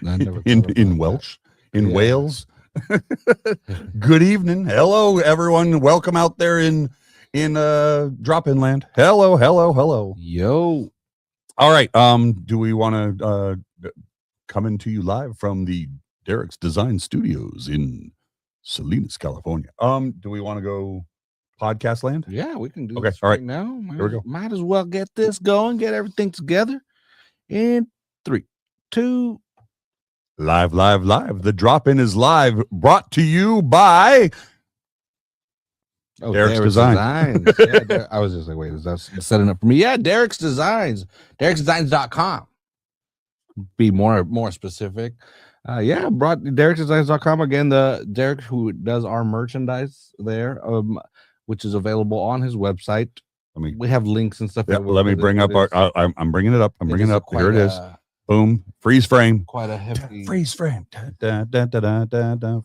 in Welsh, in Wales. Good evening. Hello, everyone. Welcome out there in drop-in land. Hello. Yo. All right. Do we want to coming to you live from the Derek's Design Studios in Salinas, California? Do we want to go podcast land? Yeah, we can do okay. this All right now. Here we go. Might as well get this going, get everything together in 3, 2. Live. The drop-in is live, brought to you by Derek's Designs. Yeah, I was just like, wait, is that setting up for me? Yeah, Derek's Designs. Derek'sDesigns.com. Be more specific. Brought Derek'sDesigns.com. Again, the Derek who does our merchandise there, which is available on his website. We have links and stuff. Yeah, let me bring up our. I'm bringing it up. Here it is. Boom. Freeze frame. Quite a hefty freeze frame.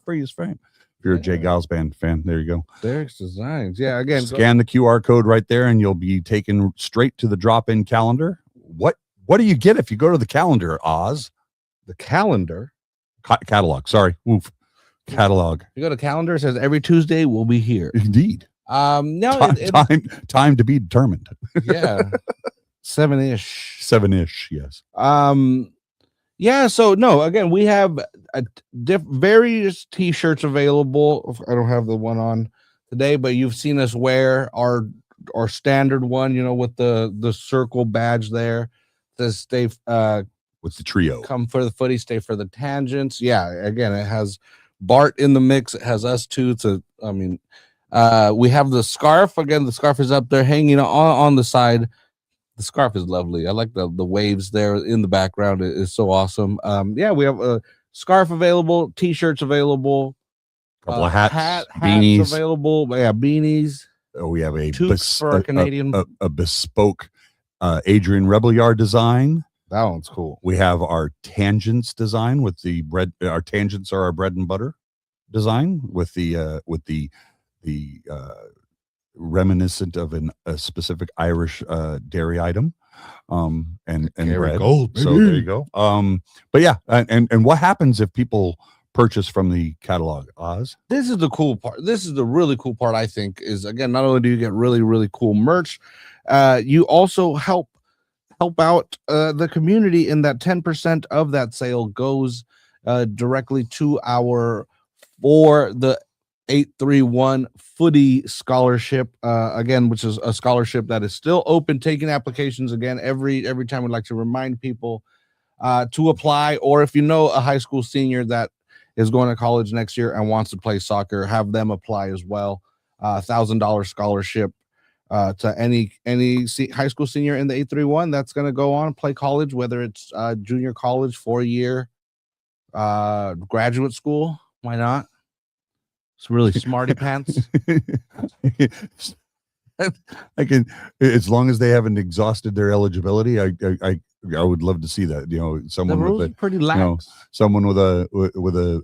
Freeze frame. If you're a Jay Giles band fan, there you go. Derek's Designs. Yeah, again, scan the QR code right there, and you'll be taken straight to the drop-in calendar. What do you get if you go to the calendar, Oz? The calendar? Catalog. Sorry. Oof. Catalog. You go to calendar, it says every Tuesday we'll be here. Indeed. No, time to be determined. Yeah. 7-ish, yes. Yeah, so no, again, we have various t-shirts available. I don't have the one on today, but you've seen us wear our standard one, with the circle badge there. Says stay with the trio. Come for the footy, stay for the tangents. Yeah, again, it has Bart in the mix. It has us too. We have the scarf. Again, the scarf is up there hanging on the side. The scarf is lovely. I like the waves there in the background. It is so awesome. We have a scarf available, t-shirts available, couple of hats beanies available. Yeah, beanies. Oh, we have for our Canadian a bespoke Adrian Rebelliard design. That one's cool. We have our tangents design with the bread. Our tangents are our bread and butter design with the reminiscent of a specific Irish dairy item, and bread. Gold, so there you go. But yeah, and what happens if people purchase from the catalog, Oz? This is the cool part. This is the really cool part, I think, is again, not only do you get really, really cool merch, you also help out the community in that 10% of that sale goes directly to for the 831 footy scholarship, again, which is a scholarship that is still open, taking applications again every time. We'd like to remind people to apply, or if you know a high school senior that is going to college next year and wants to play soccer, have them apply as well. $1,000 scholarship to any high school senior in the 831 that's going to go on and play college, whether it's junior college, 4-year graduate school. Why not? It's really smarty pants. I can, as long as they haven't exhausted their eligibility. I would love to see that. Someone the rules with are pretty lax. Someone with a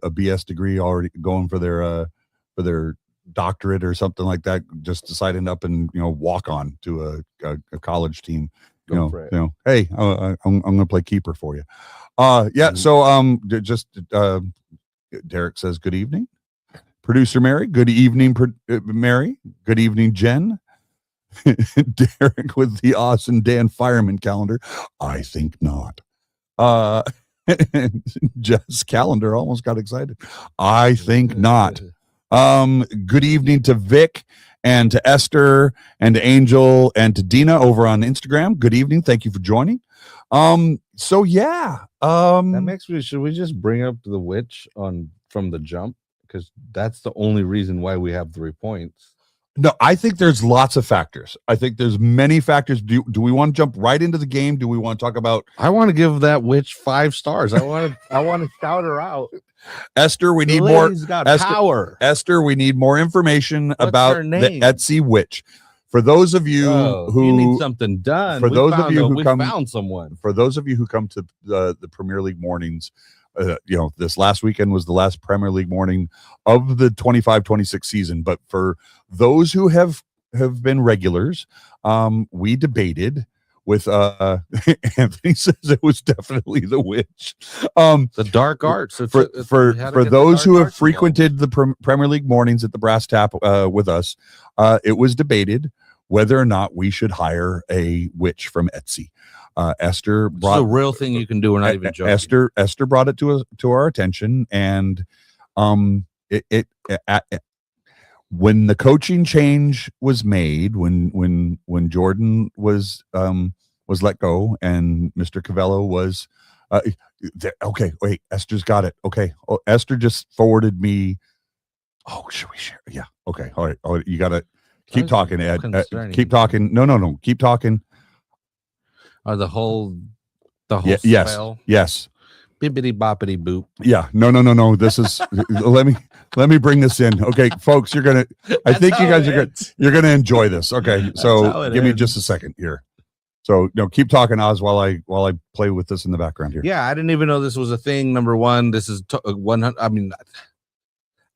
BS degree already going for their doctorate or something like that, just deciding up and walk on to a college team. Hey, I'm going to play keeper for you. So just Derek says good evening. Producer Mary, good evening, Mary. Good evening, Jen. Derek with the awesome Dan Fireman calendar. I think not. Jess calendar almost got excited. I think not. Good evening to Vic and to Esther and to Angel and to Dina over on Instagram. Good evening. Thank you for joining. That makes me. Should we just bring up the witch from the jump? Because that's the only reason why we have 3 points. No, I think there's lots of factors. I think there's many factors. Do we want to jump right into the game? Do we want to talk about? I want to give that witch 5 stars. I want to shout her out. Esther, we need more. Power. Esther, we need more information about the Etsy witch. For those of you who you need something done, for those of you who found someone. For those of you who come to the Premier League mornings. This last weekend was the last Premier League morning of the 25-26 season. But for those who have been regulars, we debated with Anthony says it was definitely the witch. The dark arts. For those who have frequented the Premier League mornings at the Brass Tap with us, it was debated whether or not we should hire a witch from Etsy. Esther brought a real thing you can do. We're not even joking. Esther brought it to our attention, and when the coaching change was made, when Jordan was let go and Mr. Cavello was okay, wait, Esther's got it. Okay. Oh, Esther just forwarded me. Oh, should we share? Yeah. Okay. All right. Oh, you got to keep talking, Ed. Keep talking. No. Keep talking. The whole yes. spell. Yes. Bippity boppity boop. Yeah. No. This is let me bring this in. Okay, folks, you're gonna you're gonna enjoy this. Okay. So give me just a second here. So keep talking, Oz, while I play with this in the background here. Yeah, I didn't even know this was a thing. Number one, this is 100. I mean,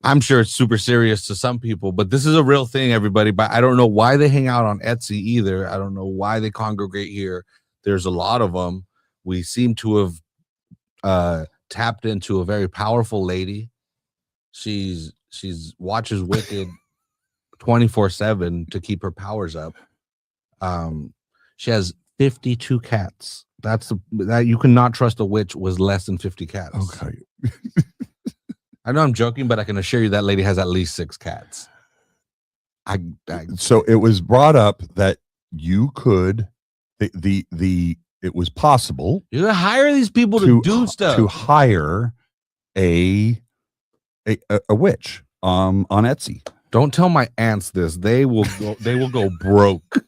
I'm sure it's super serious to some people, but this is a real thing, everybody. But I don't know why they hang out on Etsy either. I don't know why they congregate here. There's a lot of them. We seem to have tapped into a very powerful lady. She's watches Wicked 24/7 to keep her powers up. She has 52 cats. That you cannot trust a witch with less than 50 cats. Okay. I know I'm joking, but I can assure you that lady has at least 6 cats. So it was brought up that you could it was possible. You gotta hire these people to do stuff. To hire a witch on Etsy. Don't tell my aunts this. They will go broke.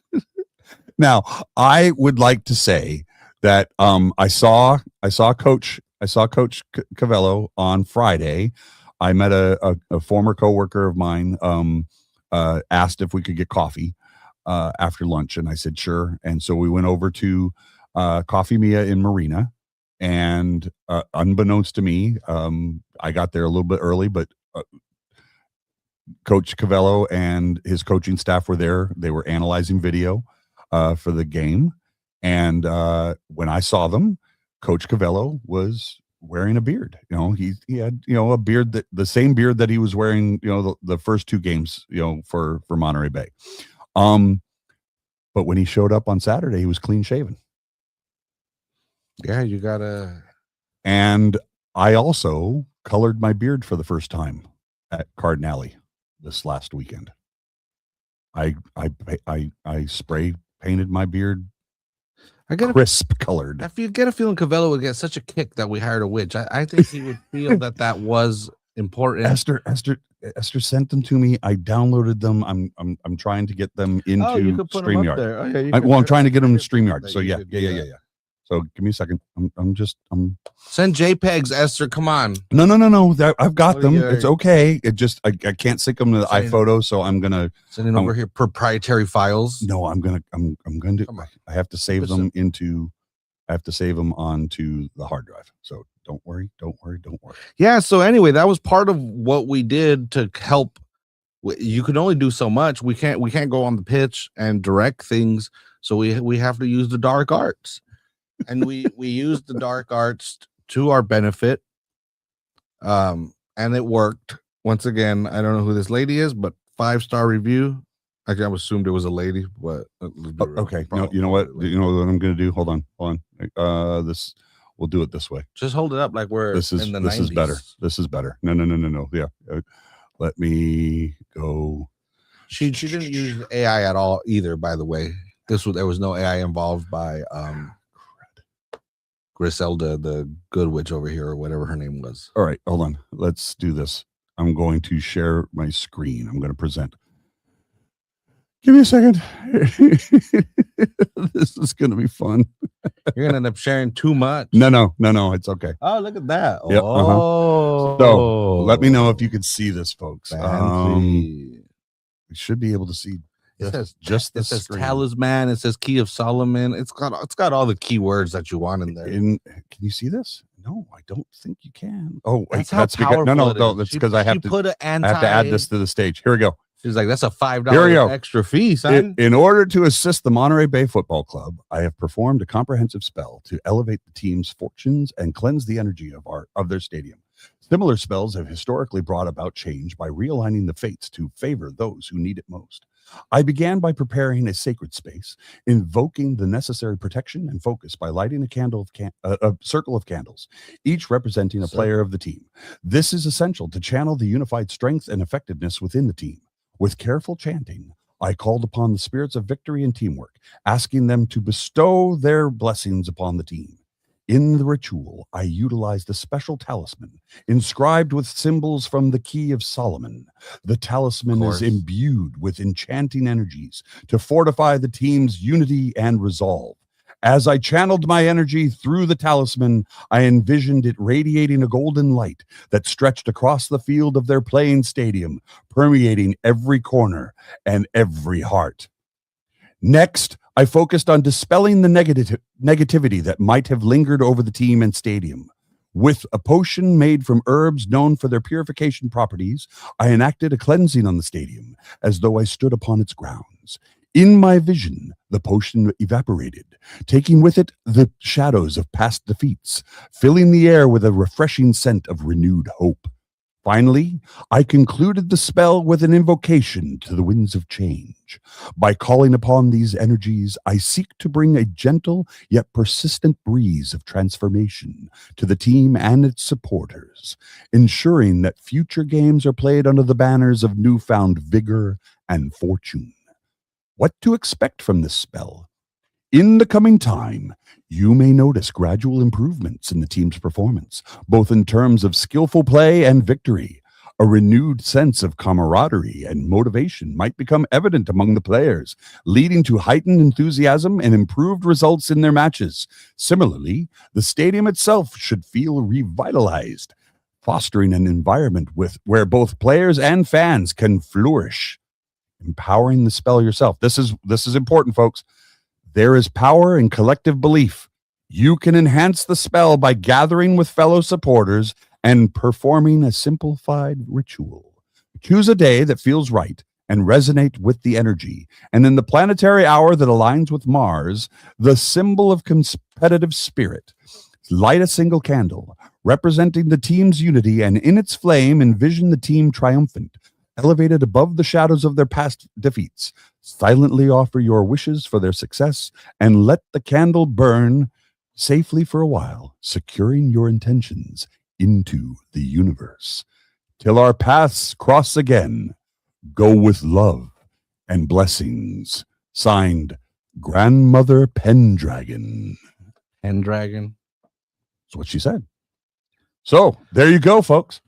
Now, I would like to say that I saw Coach Cavello on Friday. I met a former coworker of mine, asked if we could get coffee after lunch, and I said sure. And so we went over to Coffee Mia in Marina, and unbeknownst to me, I got there a little bit early, but Coach Cavello and his coaching staff were there. They were analyzing video for the game, and when I saw them, Coach Cavello was wearing a beard. He had a beard, that the same beard that he was wearing the first 2 games for Monterey Bay. But when he showed up on Saturday, he was clean shaven. Yeah, you gotta. And I also colored my beard for the first time at Cardinale this last weekend. I spray painted my beard. I get crisp colored. If you get a feeling Cavello would get such a kick that we hired a witch, I think he would feel that was important. Esther sent them to me. I downloaded them. I'm trying to get them into StreamYard. I'm trying to get them in StreamYard. So yeah. So give me a second. I'm send JPEGs, Esther. Come on. No. I've got them. It's okay. It just I can't sync them to the iPhoto, so I'm gonna send it over here. Proprietary files. No, I'm going to. I have to save them into. I have to save them onto the hard drive. So don't worry. Yeah. So anyway, that was part of what we did to help. You can only do so much. We can't go on the pitch and direct things. So we have to use the dark arts. And we used the dark arts to our benefit, and it worked. Once again, I don't know who this lady is, but 5-star review. I assumed it was a lady, but okay. No, you know what? You know what I'm going to do? Hold on. This we'll do it this way. Just hold it up like we're in the 90s. This is better. This is better. No. Yeah. Let me go. She didn't use AI at all either. By the way, there was no AI involved by Griselda, the good witch over here, or whatever her name was. All right, hold on. Let's do this. I'm going to share my screen. I'm going to present. Give me a second. This is going to be fun. You're going to end up sharing too much. No. It's okay. Oh, look at that. Yep, So let me know if you can see this, folks. We should be able to see. It says talisman. It says key of Solomon. It's got all the keywords that you want in there. Can you see this? No, I don't think you can. Oh, wait, that's powerful. No. That's because I have to add this to the stage. Here we go. She's like, that's a Here we go. $5 extra fee, son. In order to assist the Monterey Bay Football Club, I have performed a comprehensive spell to elevate the team's fortunes and cleanse the energy of their stadium. Similar spells have historically brought about change by realigning the fates to favor those who need it most. I began by preparing a sacred space, invoking the necessary protection and focus by lighting a circle of candles, each representing a player of the team. This is essential to channel the unified strength and effectiveness within the team. With careful chanting, I called upon the spirits of victory and teamwork, asking them to bestow their blessings upon the team. In the ritual, I utilized a special talisman inscribed with symbols from the Key of Solomon. The talisman is imbued with enchanting energies to fortify the team's unity and resolve. As I channeled my energy through the talisman, I envisioned it radiating a golden light that stretched across the field of their playing stadium, permeating every corner and every heart. Next, I focused on dispelling the negativity that might have lingered over the team and stadium. With a potion made from herbs known for their purification properties, I enacted a cleansing on the stadium, as though I stood upon its grounds. In my vision, the potion evaporated, taking with it the shadows of past defeats, filling the air with a refreshing scent of renewed hope. Finally, I concluded the spell with an invocation to the winds of change. By calling upon these energies, I seek to bring a gentle yet persistent breeze of transformation to the team and its supporters, ensuring that future games are played under the banners of newfound vigor and fortune. What to expect from this spell? In the coming time, you may notice gradual improvements in the team's performance, both in terms of skillful play and victory. A renewed sense of camaraderie and motivation might become evident among the players, leading to heightened enthusiasm and improved results in their matches. Similarly, the stadium itself should feel revitalized, fostering an environment where both players and fans can flourish. Empowering the spell yourself. This is important, folks. There is power in collective belief. You can enhance the spell by gathering with fellow supporters and performing a simplified ritual. Choose a day that feels right and resonate with the energy. And in the planetary hour that aligns with Mars, the symbol of competitive spirit, light a single candle, representing the team's unity, and in its flame, envision the team triumphant, elevated above the shadows of their past defeats. Silently offer your wishes for their success and let the candle burn safely for a while, securing your intentions into the universe. Till our paths cross again, go with love and blessings. Signed, Grandmother Pendragon. Pendragon? That's what she said. So, there you go, folks.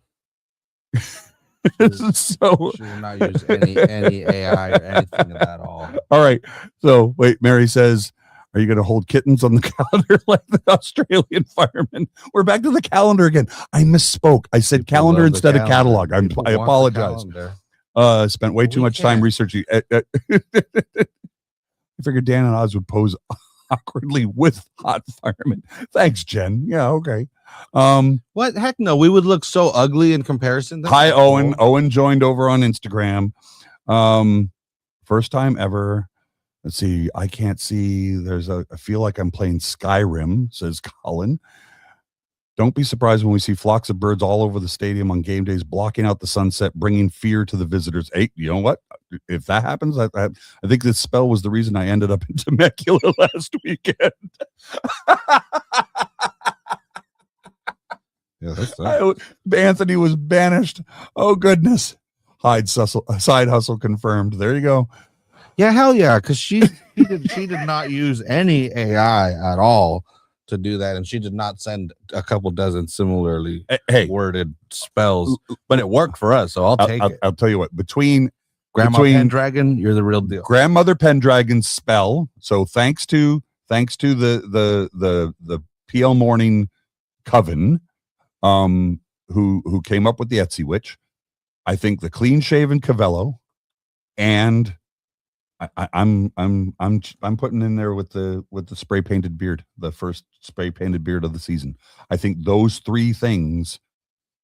So she will not use any AI or anything at all. All right. So wait, Mary says, are you going to hold kittens on the calendar like the Australian firemen? We're back to the calendar again. I misspoke. I said People calendar love the instead of catalog. People I want the apologize. calendar. Spent way too much time researching. I figured Dan and Oz would pose awkwardly with hot firemen. Thanks, Jen. Yeah, okay. What? Heck no, we would look so ugly in comparison. That's hi, Owen. Cool. Owen joined over on Instagram. First time ever. Let's see. I can't see. I feel like I'm playing Skyrim, says Colin. Don't be surprised when we see flocks of birds all over the stadium on game days, blocking out the sunset, bringing fear to the visitors. Hey, you know what? If that happens, I think this spell was the reason I ended up in Temecula last weekend. Yeah, that's Anthony was banished. Oh goodness. Side hustle confirmed. There you go. Yeah, hell yeah. Because she did not use any AI at all to do that, and she did not send a couple dozen similarly worded spells, but it worked for us. So I'll take it. I'll tell you what. Between Pendragon, you're the real deal. Grandmother Pendragon's spell. So thanks to the PL Morning Coven. Who came up with the Etsy Witch. I think the clean shaven Cavello, and I'm putting in there with the spray painted beard, the first spray painted beard of the season. I think those three things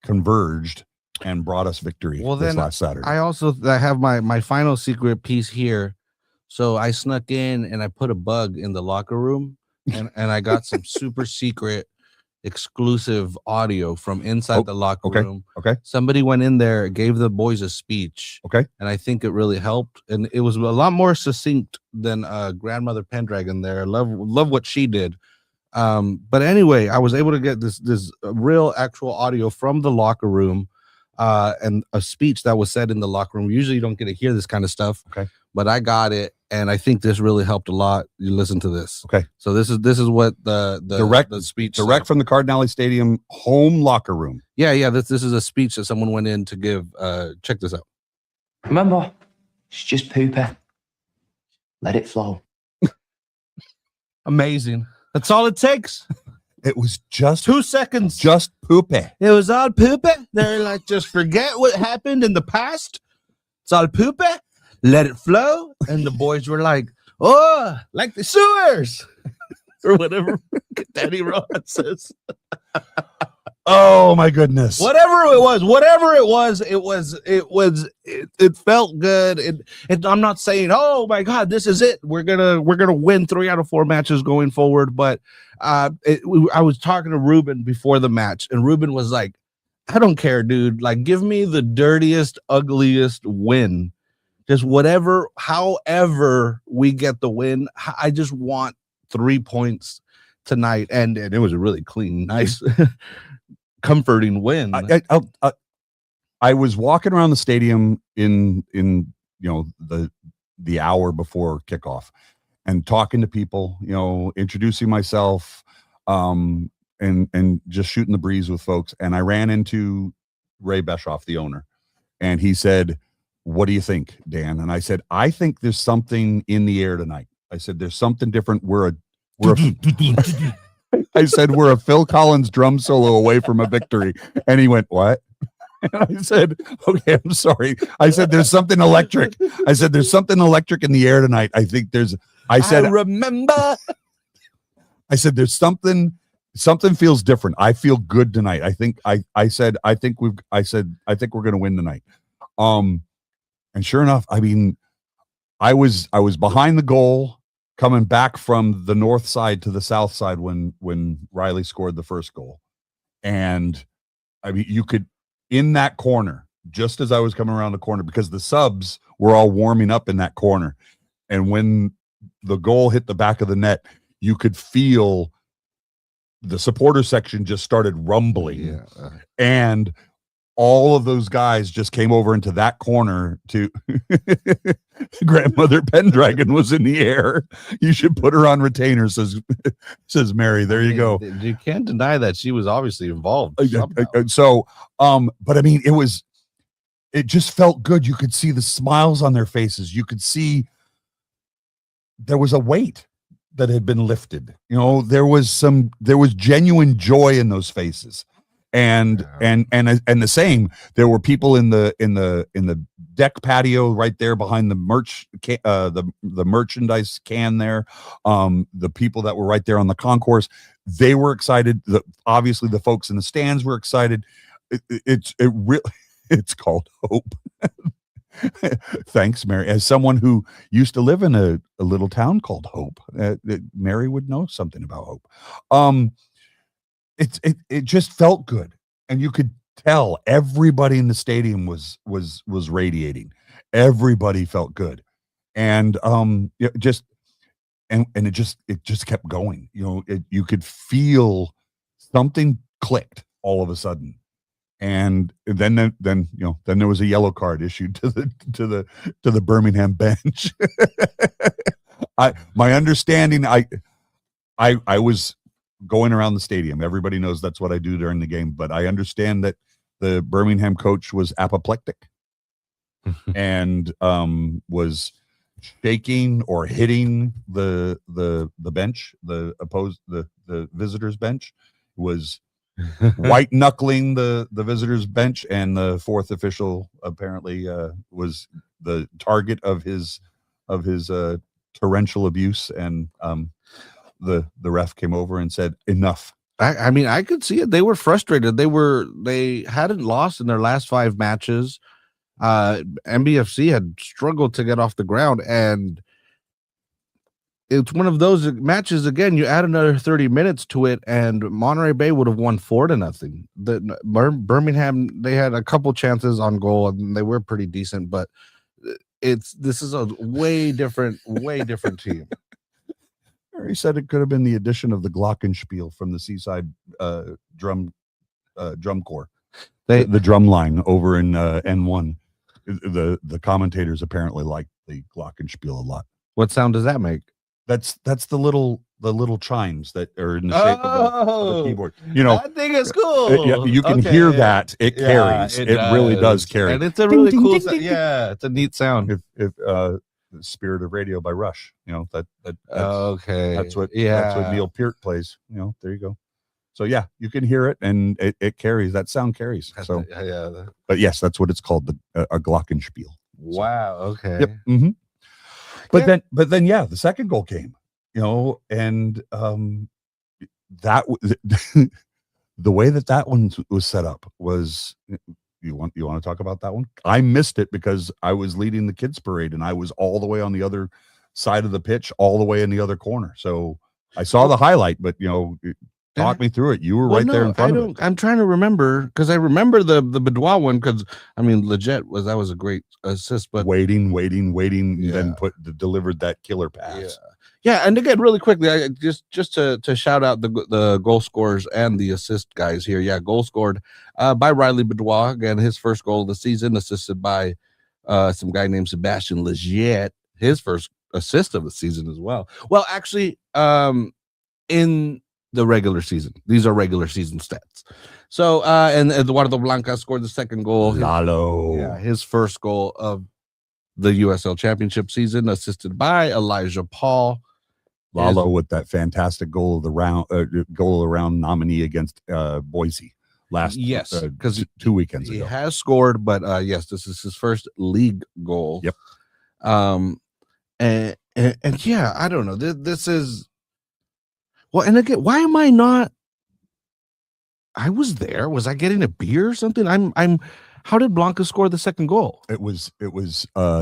converged and brought us victory Well, this then last Saturday. I have my final secret piece here. So I snuck in and I put a bug in the locker room, and I got some super secret exclusive audio from inside the locker room. Okay. Somebody went in there, gave the boys a speech. Okay. And I think it really helped. And it was a lot more succinct than Grandmother Pendragon there. I love what she did. But anyway, I was able to get this real actual audio from the locker room, and a speech that was said in the locker room. Usually you don't get to hear this kind of stuff. Okay. But I got it, and I think this really helped a lot. You listen to this. Okay. So this is what the speech direct from the Cardinale Stadium home locker room. Yeah. This is a speech that someone went in to give. Check this out. Remember, it's just poopy. Let it flow. Amazing. That's all it takes. It was just 2 seconds. Just poopy. It was all poopy. They're like, just forget what happened in the past. It's all poopy. Let it flow. And the boys were like, oh, like the sewers. Or whatever Daddy Ron says. Oh my goodness. Whatever it was, it felt good. I'm not saying, oh my God, this is it. We're gonna win 3 out of 4 matches going forward. But I was talking to Ruben before the match, and Ruben was like, I don't care, dude. Like, give me the dirtiest, ugliest win. Just whatever, however we get the win. I just want 3 points tonight. And it was a really clean, nice, comforting win. I was walking around the stadium in the hour before kickoff and talking to people, introducing myself, and just shooting the breeze with folks. And I ran into Ray Beshoff, the owner, and he said, what do you think, Dan? And I said, I think there's something in the air tonight. I said, there's something different. I said, we're a Phil Collins drum solo away from a victory. And he went, what? And I said, okay, I'm sorry. I said, there's something electric. I said, there's something electric in the air tonight. I remember. I said, there's something feels different. I feel good tonight. I think we're going to win tonight. And sure enough, I mean, I was behind the goal coming back from the north side to the south side when Riley scored the first goal. And I mean, you could, in that corner, just as I was coming around the corner, because the subs were all warming up in that corner. And when the goal hit the back of the net, you could feel the supporter section just started rumbling. Yeah. And all of those guys just came over into that corner to Grandmother Pendragon was in the air. You should put her on retainer, says Mary. There you go. You can't deny that she was obviously involved. So, but I mean, it just felt good. You could see the smiles on their faces. You could see there was a weight that had been lifted. There was genuine joy in those faces. And the same, there were people in the deck patio right there behind the the merchandise can there. The people that were right there on the concourse, they were excited. Obviously the folks in the stands were excited. It's called hope. Thanks, Mary. As someone who used to live in a little town called Hope, Mary would know something about hope. It just felt good, and you could tell everybody in the stadium was radiating. Everybody felt good, and it just kept going. You could feel something clicked all of a sudden, and then there was a yellow card issued to the Birmingham bench. My understanding, I was going around the stadium. Everybody knows that's what I do during the game, but I understand that the Birmingham coach was apoplectic and was shaking or hitting the bench, the visitors bench, was white knuckling the visitors bench, and the fourth official apparently was the target of his torrential abuse, and the ref came over and said, enough. I mean, I could see it. They were frustrated. They hadn't lost in their last 5 matches. MBFC had struggled to get off the ground, and it's one of those matches. Again, you add another 30 minutes to it, and Monterey Bay would have won 4-0. The Birmingham, they had a couple chances on goal, and they were pretty decent, but this is a way different team. He said it could have been the addition of the glockenspiel from the Seaside drum corps, the drum line over in N1. The commentators apparently like the glockenspiel a lot. What sound does that make? That's the little chimes that are in the shape of the keyboard. I think it's cool. You can hear that. It carries. It really does carry. And it's a really cool sound. Yeah, it's a neat sound. If Spirit of Radio by Rush, that's okay. That's what Neil Peart plays. There you go. So yeah, you can hear it, and it carries. That sound carries. So but yes, that's what it's called, a glockenspiel. Wow. Okay. Yep. Mm-hmm. But then the second goal came, and that the way that one was set up was. You want to talk about that one? I missed it because I was leading the kids parade, and I was all the way on the other side of the pitch, all the way in the other corner. So I saw the highlight, but talk me through it. You were there in front of it. I'm trying to remember, because I remember the Benoit one, because I mean, legit that was a great assist, but waiting, then delivered that killer pass. Yeah, and again, really quickly, I just to shout out the goal scorers and the assist guys here. Yeah, goal scored by Riley Benoit, again, his first goal of the season, assisted by some guy named Sebastian Legiet, his first assist of the season as well. Well, actually, in the regular season, these are regular season stats. So, and Eduardo Blanca scored the second goal. Lalo. His first goal of the USL Championship season, assisted by Elijah Paul. Lalo with that fantastic goal of the round nominee against Boise last because 2 weekends ago. He has scored, but yes, this is his first league goal. Yep. And yeah, I don't know. This is and again, why am I not? I was there. Was I getting a beer or something? I'm. How did Blanca score the second goal? It was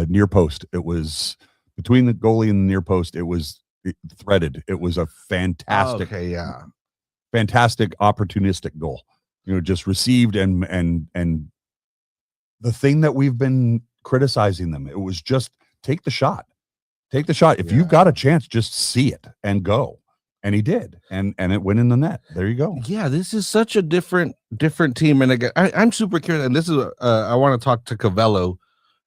near post. It was between the goalie and the near post. It was threaded. It was a fantastic, fantastic opportunistic goal. Just received and the thing that we've been criticizing them. It was just take the shot. If you've got a chance, just see it and go. And he did, and it went in the net. There you go. Yeah, this is such a different team. And again, I'm super curious. And this is I want to talk to Cavello,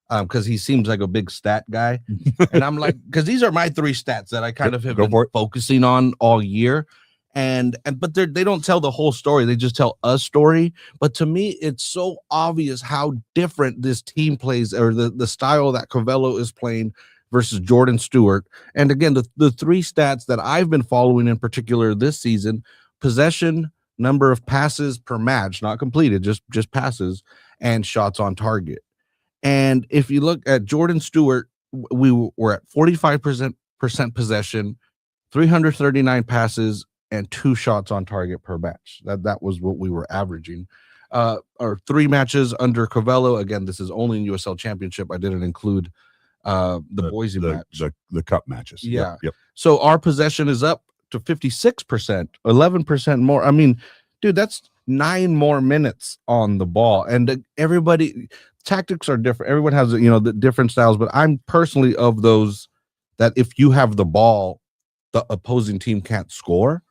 because he seems like a big stat guy, and I'm like, because these are my 3 stats that I kind of have been focusing on all year, but they don't tell the whole story. They just tell a story. But to me, it's so obvious how different this team plays, or the style that Cavello is playing versus Jordan Stewart. And again, the 3 stats that I've been following in particular this season: possession, number of passes per match, not completed, just passes, and shots on target. And if you look at Jordan Stewart, we were at 45% possession, 339 passes, and 2 shots on target per match. That was what we were averaging. Or 3 matches under Cavello. Again, this is only in USL Championship. I didn't include the Boise match, the cup matches. Yeah. Yep. So our possession is up to 56%, 11% more. I mean, dude, that's 9 more minutes on the ball. And everybody, tactics are different. Everyone has the different styles, but I'm personally of those that if you have the ball, the opposing team can't score.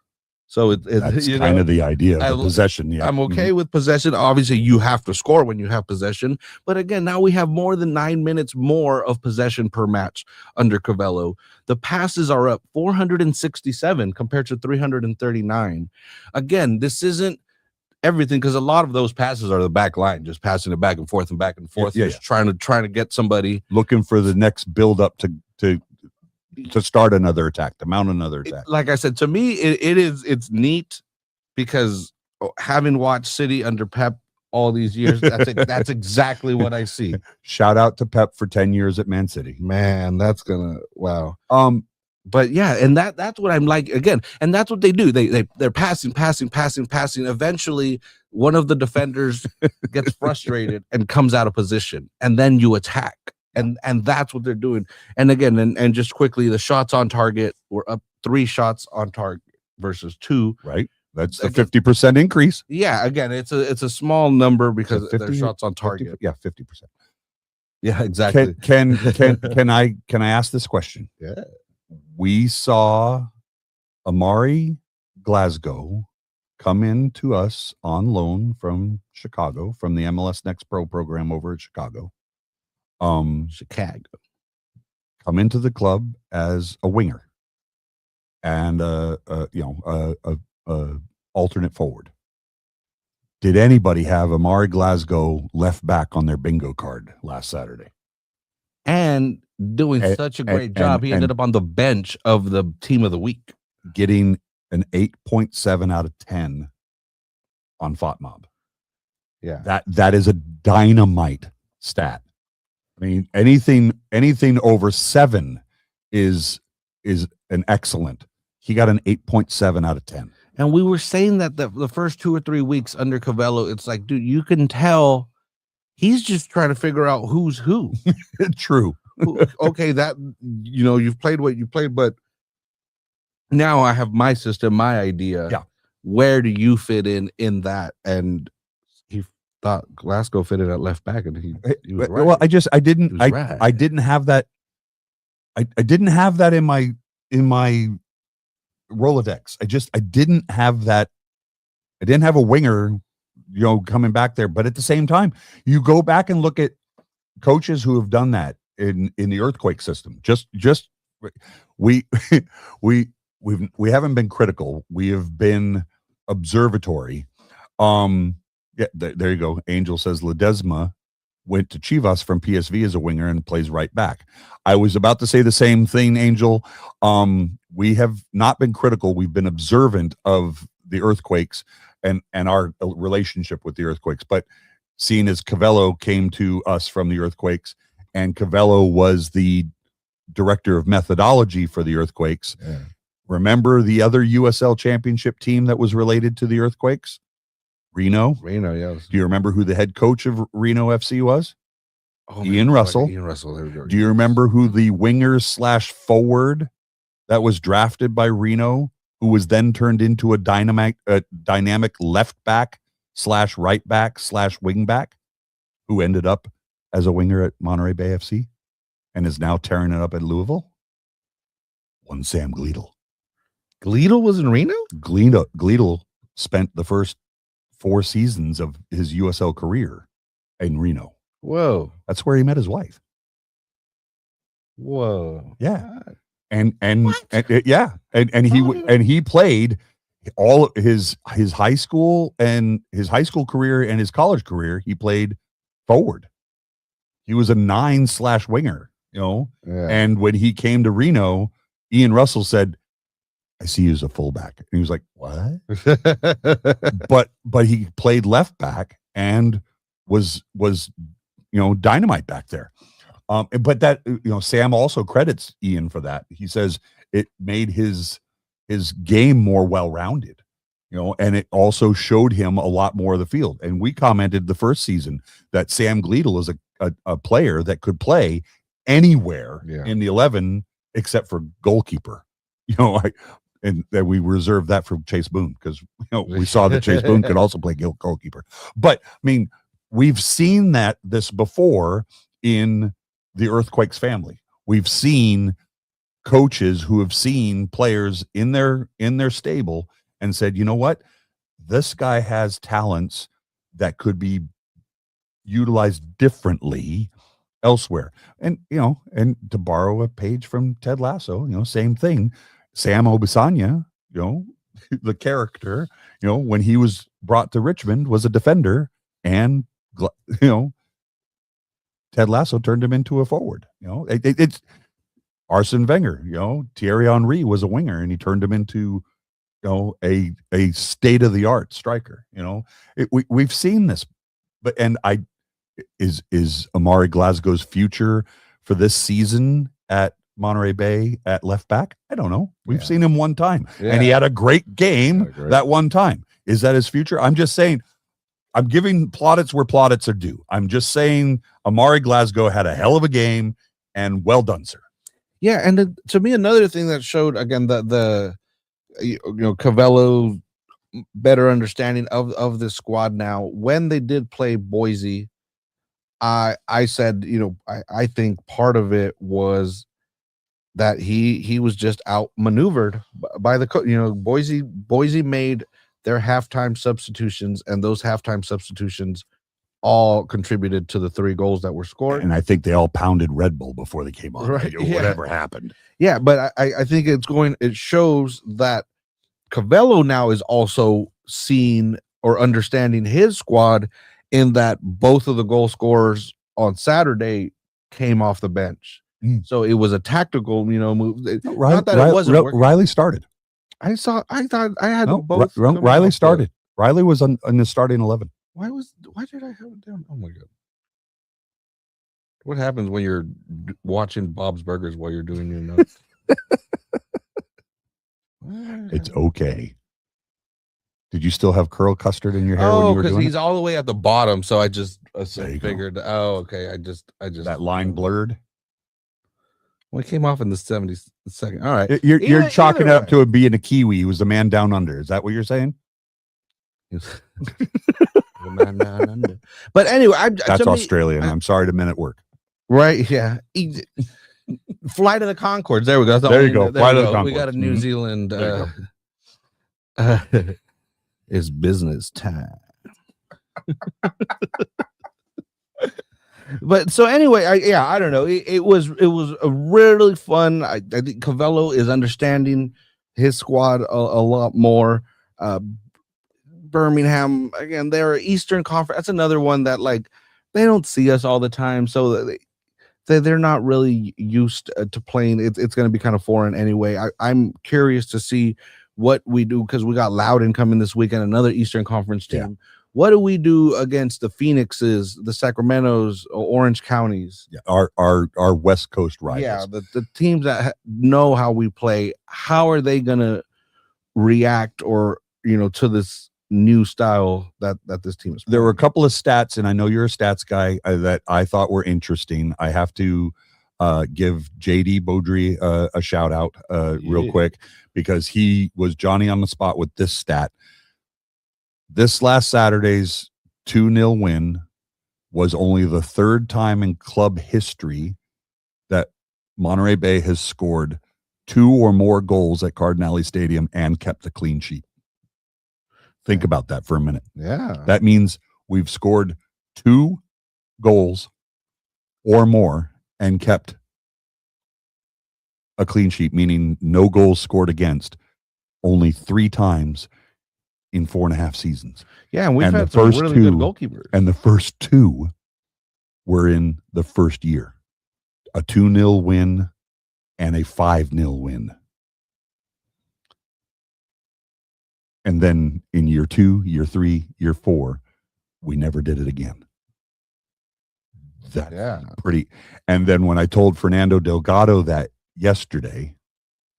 So that's kind of the idea of the possession. Yeah, I'm okay with possession. Obviously, you have to score when you have possession. But again, now we have more than 9 minutes more of possession per match under Cavello. The passes are up 467 compared to 339. Again, this isn't everything, because a lot of those passes are the back line, just passing it back and forth, just trying to get somebody, looking for the next build up to start another attack, to mount another attack. Like I said, to me, it's neat, because having watched City under Pep all these years, that's exactly what I see. Shout out to Pep for 10 years at Man City. Man, that's gonna wow. But yeah, and that's what I'm like again, and that's what they do. They're passing. Eventually, one of the defenders gets frustrated and comes out of position, and then you attack, and that's what they're doing. And again, and just quickly, the shots on target were up 3 shots on target versus 2. Right, that's the 50% increase. Yeah, again, it's a small number because their shots on target. 50, yeah, 50%. Yeah, exactly. Can I ask this question? Yeah. We saw Amari Glasgow come in to us on loan from Chicago, from the MLS Next Pro program over at Chicago. Chicago. Come into the club as a winger and a alternate forward. Did anybody have Amari Glasgow left back on their bingo card last Saturday? And doing such a great job. He ended up on the bench of the team of the week, getting an 8.7 out of 10 on FOTMob. Yeah, that is a dynamite stat. I mean, anything over 7 is an excellent. He got an 8.7 out of 10. And we were saying that the first 2 or 3 weeks under Cavello, it's like, dude, you can tell he's just trying to figure out who's who. True. Okay, that you've played what you played, but now I have my system, my idea. Yeah. Where do you fit in that? And he thought Glasgow fitted at left back, and he was right. Well, I didn't have that. I didn't have that in my Rolodex. I didn't have that. I didn't have a winger, coming back there. But at the same time, you go back and look at coaches who have done that in the earthquake system. We haven't been critical. We have been observatory. Yeah, there you go. Angel says Ledesma went to Chivas from PSV as a winger and plays right back. I was about to say the same thing, Angel. We have not been critical. We've been observant of the earthquakes and our relationship with the earthquakes. But seeing as Cavello came to us from the earthquakes, and Cavello was the director of methodology for the earthquakes. Yeah. Remember the other USL championship team that was related to the earthquakes? Reno, yes. Do you remember who the head coach of Reno FC was? Ian Russell. Ian Russell. There we go. Do you remember who the winger / forward that was drafted by Reno, who was then turned into a dynamic left back / right back / wing back, who ended up as a winger at Monterey Bay FC and is now tearing it up at Louisville? One Sam Gleadle. Gleadle was in Reno? Gleadle spent the first 4 seasons of his USL career in Reno. Whoa. That's where he met his wife. Whoa. Yeah. And he played all his high school career and his college career. He played forward. He was a 9 / winger, Yeah. And when he came to Reno, Ian Russell said, I see you as a fullback. And he was like, what? but he played left back and was dynamite back there. But that, Sam also credits Ian for that. He says it made his game more well-rounded, and it also showed him a lot more of the field. And we commented the first season that Sam Gleadle is a player that could play anywhere in the 11 except for goalkeeper. And that we reserved that for Chase Boone because we saw that Chase Boone could also play goalkeeper. But I mean, we've seen this before in the Earthquakes family. We've seen coaches who have seen players in their stable and said, you know what, this guy has talents that could be utilized differently elsewhere. And and to borrow a page from Ted Lasso, same thing. Sam Obisanya, the character, when he was brought to Richmond, was a defender, and Ted Lasso turned him into a forward. It's Arsene Wenger. Thierry Henry was a winger, and he turned him into a state of the art striker. We've seen this, but is Amari Glasgow's future for this season at Monterey Bay at left back? I don't know. We've Yeah. seen him one time, Yeah. and he had a great game Had a great- that one time. Is that his future? I'm just saying, I'm giving plaudits where plaudits are due. I'm just saying Amari Glasgow had a hell of a game, and well done, sir. Yeah, and to me, another thing that showed, again, the Cavello better understanding of this squad now. When they did play Boise, I said, I think part of it was that he was just outmaneuvered by the Boise made their halftime substitutions, and those halftime substitutions all contributed to the 3 goals that were scored. And I think they all pounded Red Bull before they came on, Right, or whatever happened. Yeah, but I think it shows that Cavello now is also seeing or understanding his squad, in that both of the goal scorers on Saturday came off the bench. So it was a tactical, move. Not that it wasn't working. Riley started. I thought I had both. Riley started. Riley was in the starting 11. Why did I have it down? Oh my God. What happens when you're watching Bob's Burgers while you're doing your notes? It's okay. Did you still have curl custard in your hair when you were because doing he's all the way at the bottom, so I just figured. Go. Oh, okay. I just that line blurred? Well, it came off in the 72nd. All right. You're chalking it up to it being a Kiwi. He was the man down under. Is that what you're saying? The man down under. But anyway, that's Australian. I'm sorry to men at work. Right? Yeah. Flight of the Conchords. There we go. There you go. Flight of the Conchords. We got a New Zealand. It's business time. But so anyway, I don't know. It was a really fun. I think Cavello is understanding his squad a lot more. Birmingham, again, they're Eastern Conference. That's another one that, like, they don't see us all the time, so they're not really used to playing. It's going to be kind of foreign anyway. I'm curious to see what we do, because we got Loudoun coming this weekend, another Eastern Conference team. Yeah. What do we do against the Phoenixes, the Sacramentos, Orange Counties? Yeah, our West Coast rivals. Yeah, the teams that know how we play. How are they going to react, or to this new style that this team is playing? There were a couple of stats, and I know you're a stats guy, that I thought were interesting. I have to give JD Beaudry a shout out real quick, because he was Johnny on the spot with this stat. This last Saturday's 2-0 win was only the 3rd time in club history that Monterey Bay has scored 2 or more goals at Cardinale Stadium and kept a clean sheet. Think about that for a minute. Yeah. That means we've scored 2 goals or more and kept a clean sheet, meaning no goals scored against, only 3 times in 4.5 seasons. Yeah, and we've had some really good goalkeepers. And the first 2 were in the first year. A 2-0 win and a 5-0 win. And then in year 2, year 3, year 4, we never did it again. That's pretty. And then when I told Fernando Delgado that yesterday,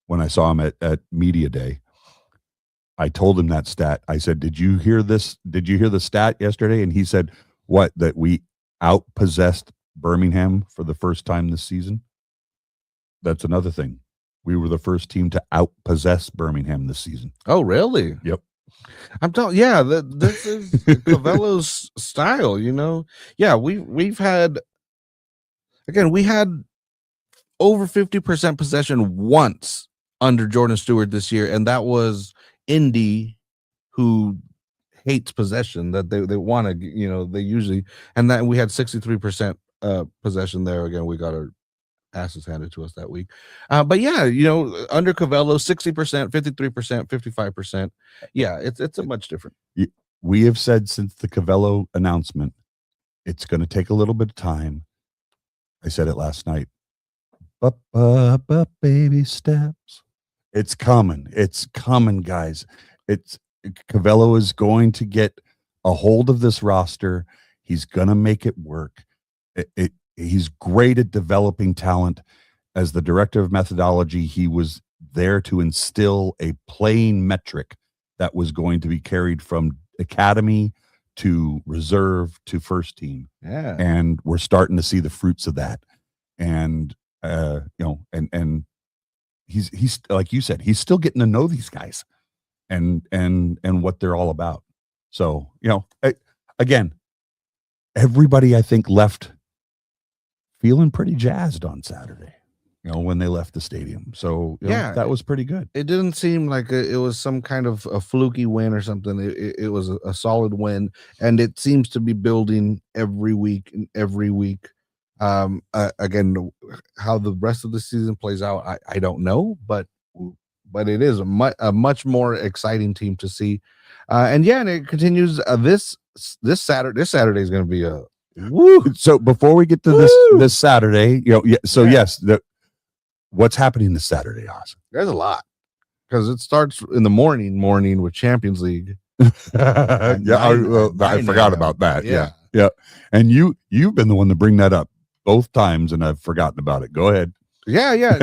when I saw him at Media Day, I told him that stat. I said, did you hear this? Did you hear the stat yesterday? And he said, what, that we outpossessed Birmingham for the first time this season? That's another thing. We were the first team to outpossess Birmingham this season. Oh, really? Yep. I'm telling. Yeah, this is Cavello's style. Yeah, we've had, again, we had over 50% possession once under Jordan Stewart this year, and that was Indy, who hates possession. That they want to, they usually, and that we had 63% possession there. Again, we got our asses handed to us that week. But yeah, under Cavello, 60%, 53%, 55%. Yeah, it's a much different. We have said since the Cavello announcement, it's going to take a little bit of time. I said it last night. But baby steps. It's coming. It's coming, guys. Cavello is going to get a hold of this roster. He's going to make it work. He's great at developing talent. as the director of methodology, he was there to instill a playing metric that was going to be carried from academy to reserve to first team. Yeah. And we're starting to see the fruits of that. And and he's like you said, he's still getting to know these guys and what they're all about. So, again, everybody I think left feeling pretty jazzed on Saturday, when they left the stadium. So that was pretty good. It didn't seem like it was some kind of a fluky win or something. It was a solid win, and it seems to be building every week and every week. Again, how the rest of the season plays out, I don't know, but it is a much more exciting team to see. And it continues this Saturday. This Saturday is going to be a woo. So before we get to this Saturday, yes, what's happening this Saturday, Oz? There's a lot, because it starts in the morning with Champions League. I forgot about that. Yeah. And you've been the one to bring that up both times, and I've forgotten about it. Go ahead. Yeah.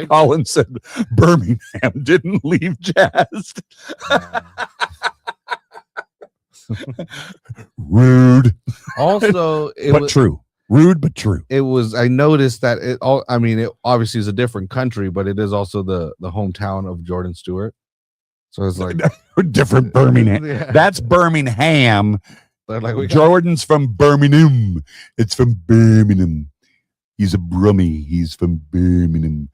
Colin said Birmingham didn't leave jazzed. Rude. Also, true. Rude, but true. It was. I noticed that it obviously is a different country, but it is also the hometown of Jordan Stewart. So it's like different Birmingham. Yeah. That's Birmingham. Like Jordan's from Birmingham. It's from Birmingham. He's a Brummie. He's from Birmingham.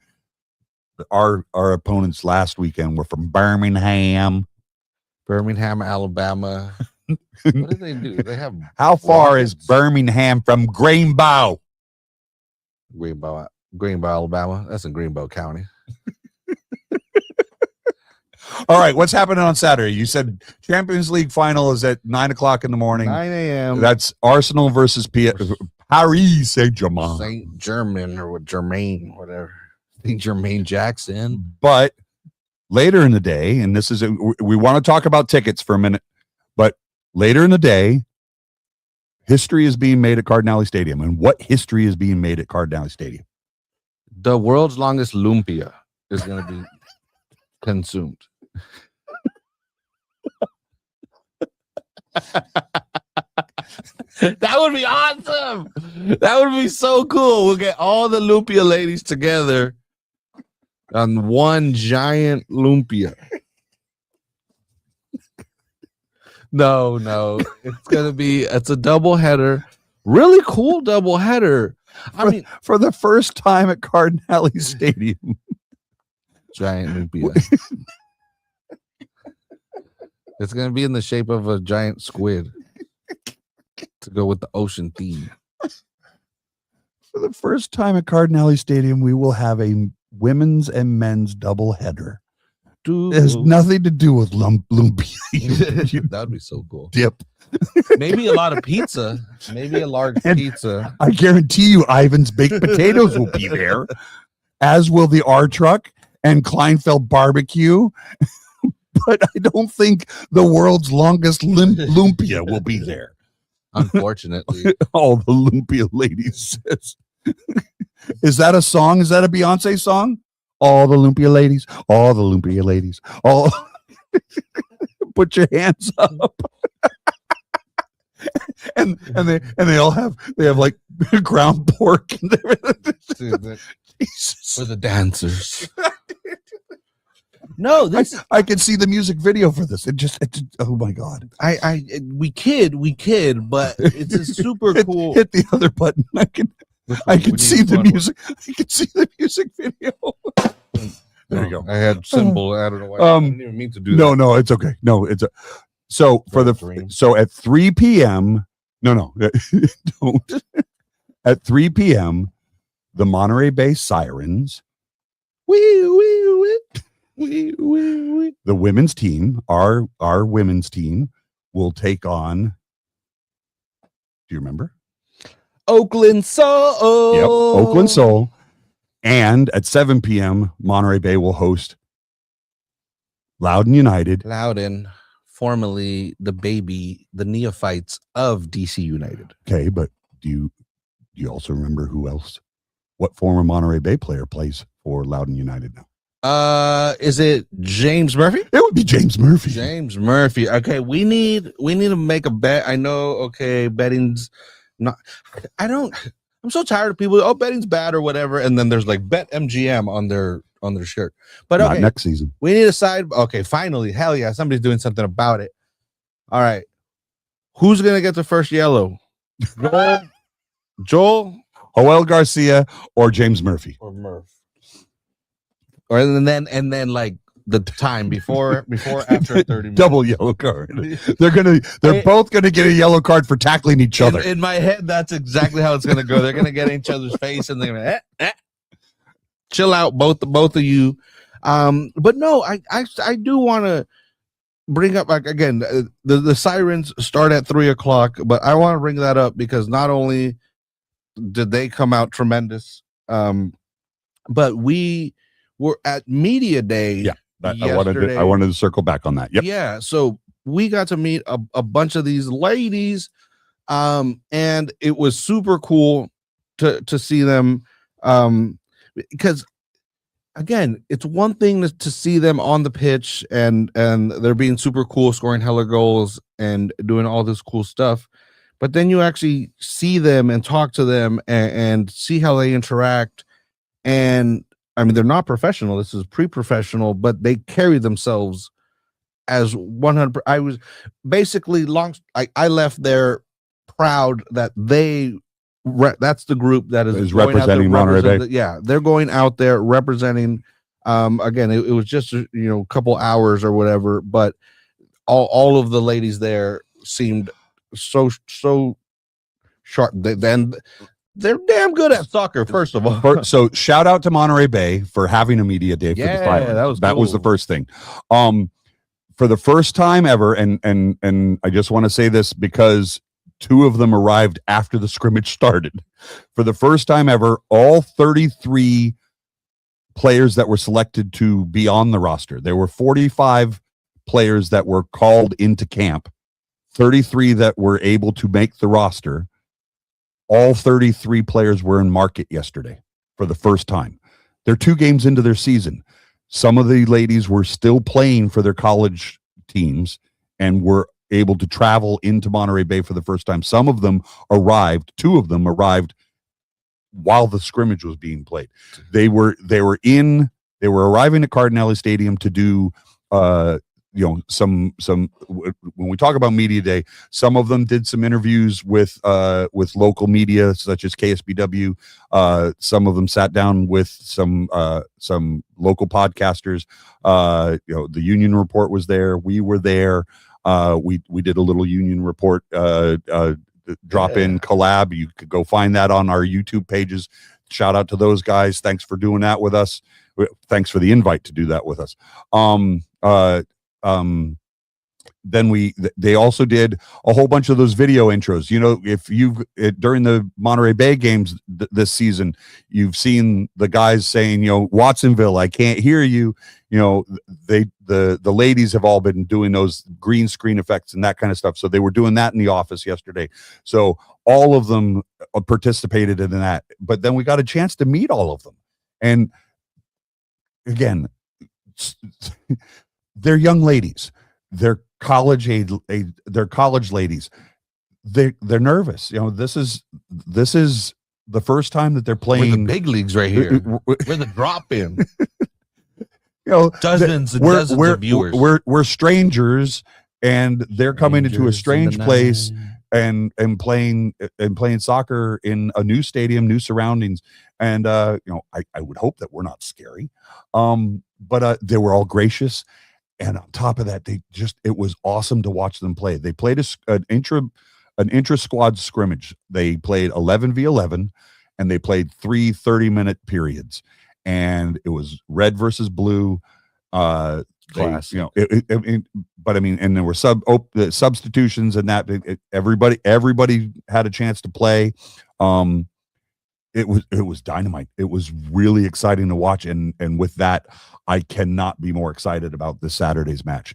Our opponents last weekend were from Birmingham, Alabama. What did they do? They have how far is Birmingham from Greenbow? Greenbow, Alabama. That's in Greenbow County. All right, what's happening on Saturday? You said Champions League final is at 9:00 in the morning. 9 a.m. That's Arsenal versus Paris Saint-Germain. Saint-Germain or Germain, whatever. Saint Germain Jackson. But later in the day, and this is we want to talk about tickets for a minute, but later in the day, history is being made at Cardinale Stadium. And what history is being made at Cardinale Stadium? The world's longest lumpia is going to be consumed. That would be awesome. That would be so cool. We'll get all the lumpia ladies together on one giant lumpia. No, it's a double header. Really cool double header. For the first time at Cardinale Stadium. Giant lumpia. It's going to be in the shape of a giant squid to go with the ocean theme. For the first time at Cardinale Stadium, we will have a women's and men's doubleheader. It has nothing to do with lumpia. That would be so cool. Dip. Maybe a lot of pizza. Maybe a large pizza. I guarantee you Ivan's baked potatoes will be there, as will the R truck and Kleinfeld barbecue. But I don't think the world's longest lumpia will be there. Unfortunately. All the lumpia ladies says. Is that a song? Is that a Beyonce song? All the lumpia ladies. All the lumpia ladies. All put your hands up. and they all have like ground pork and everything. For the dancers. No, I can see the music video for this. It oh my god. We kid, but it's a super cool. Hit the other button. I can see the music. I can see the music video. There you go. I had symbol. I don't know why. I didn't even mean to do that. No, it's okay. No, it's so at 3 p.m. No, don't. At 3 p.m. the Monterey-based Sirens. The women's team, our women's team, will take on. Do you remember? Oakland Soul. Yep, Oakland Soul. And at 7 p.m., Monterey Bay will host Loudoun United. Loudoun, formerly the neophytes of DC United. Okay, but do you also remember who else what former Monterey Bay player plays for Loudoun United now? Is it James Murphy? It would be James Murphy. James Murphy. Okay, we need to make a bet. I know. Okay, betting's not. I'm so tired of people. Oh, betting's bad or whatever, and then there's like bet MGM on their shirt. But okay, not next season. We need a side. Okay, finally, hell yeah, somebody's doing something about it. All right, who's gonna get the first yellow? Joel, Joel Garcia, or James Murphy, or Murph, or and then like the time before after 30 minutes. Double yellow card. They're both gonna get a yellow card for tackling each other. In my head, that's exactly how it's gonna go. They're gonna get in each other's face and they're gonna chill out, both of you. But no, I do want to bring up, like, again, the Sirens start at 3:00, but I want to bring that up because not only did they come out tremendous, but we were at media day. Yeah. I wanted to circle back on that. Yep. Yeah. So we got to meet a bunch of these ladies, and it was super cool to see them, because again, it's one thing to see them on the pitch and they're being super cool, scoring hella goals and doing all this cool stuff, but then you actually see them and talk to them and see how they interact. And I mean, they're not professional. This is pre-professional, but they carry themselves as 100. I was basically I left there proud that that's the group that is representing Monterey Bay. Yeah, they're going out there representing. Again, it was just a couple hours or whatever, but all of the ladies there seemed so sharp. They're damn good at soccer, first of all. So shout out to Monterey Bay for having a media day for the Sirens. That was the first thing. For the first time ever, and I just want to say this because two of them arrived after the scrimmage started. For the first time ever, all 33 players that were selected to be on the roster. There were 45 players that were called into camp, 33 that were able to make the roster. All 33 players were in market yesterday for the first time. They're 2 games into their season. Some of the ladies were still playing for their college teams and were able to travel into Monterey Bay for the first time. Some of them arrived, 2 of them arrived while the scrimmage was being played. They were arriving at Cardinale Stadium to do some when we talk about media day, some of them did some interviews with local media such as KSBW. Some of them sat down with some local podcasters. The Union Report was there. We were there. We did a little Union Report drop-in collab. You could go find that on our YouTube pages. Shout out to those guys. Thanks for doing that with us. Thanks for the invite to do that with us. Then they also did a whole bunch of those video intros. If during the Monterey Bay games this season, you've seen the guys saying, Watsonville, I can't hear you. The ladies have all been doing those green screen effects and that kind of stuff. So they were doing that in the office yesterday. So all of them participated in that, but then we got a chance to meet all of them. And again, they're young ladies. They're college ladies. They're nervous. This is the first time that they're playing. We're the big leagues right here. We're the drop in. Dozens and dozens of viewers. We're strangers, and they're coming into a strange place and playing soccer in a new stadium, new surroundings. And I would hope that we're not scary. But they were all gracious. And on top of that, it was awesome to watch them play. They played an intra-squad scrimmage. They played 11v11, and they played 3 30-minute periods. And it was red versus blue. Class. But I mean, and there were substitutions and that. Everybody had a chance to play. It was dynamite. It was really exciting to watch, and with that, I cannot be more excited about this Saturday's match.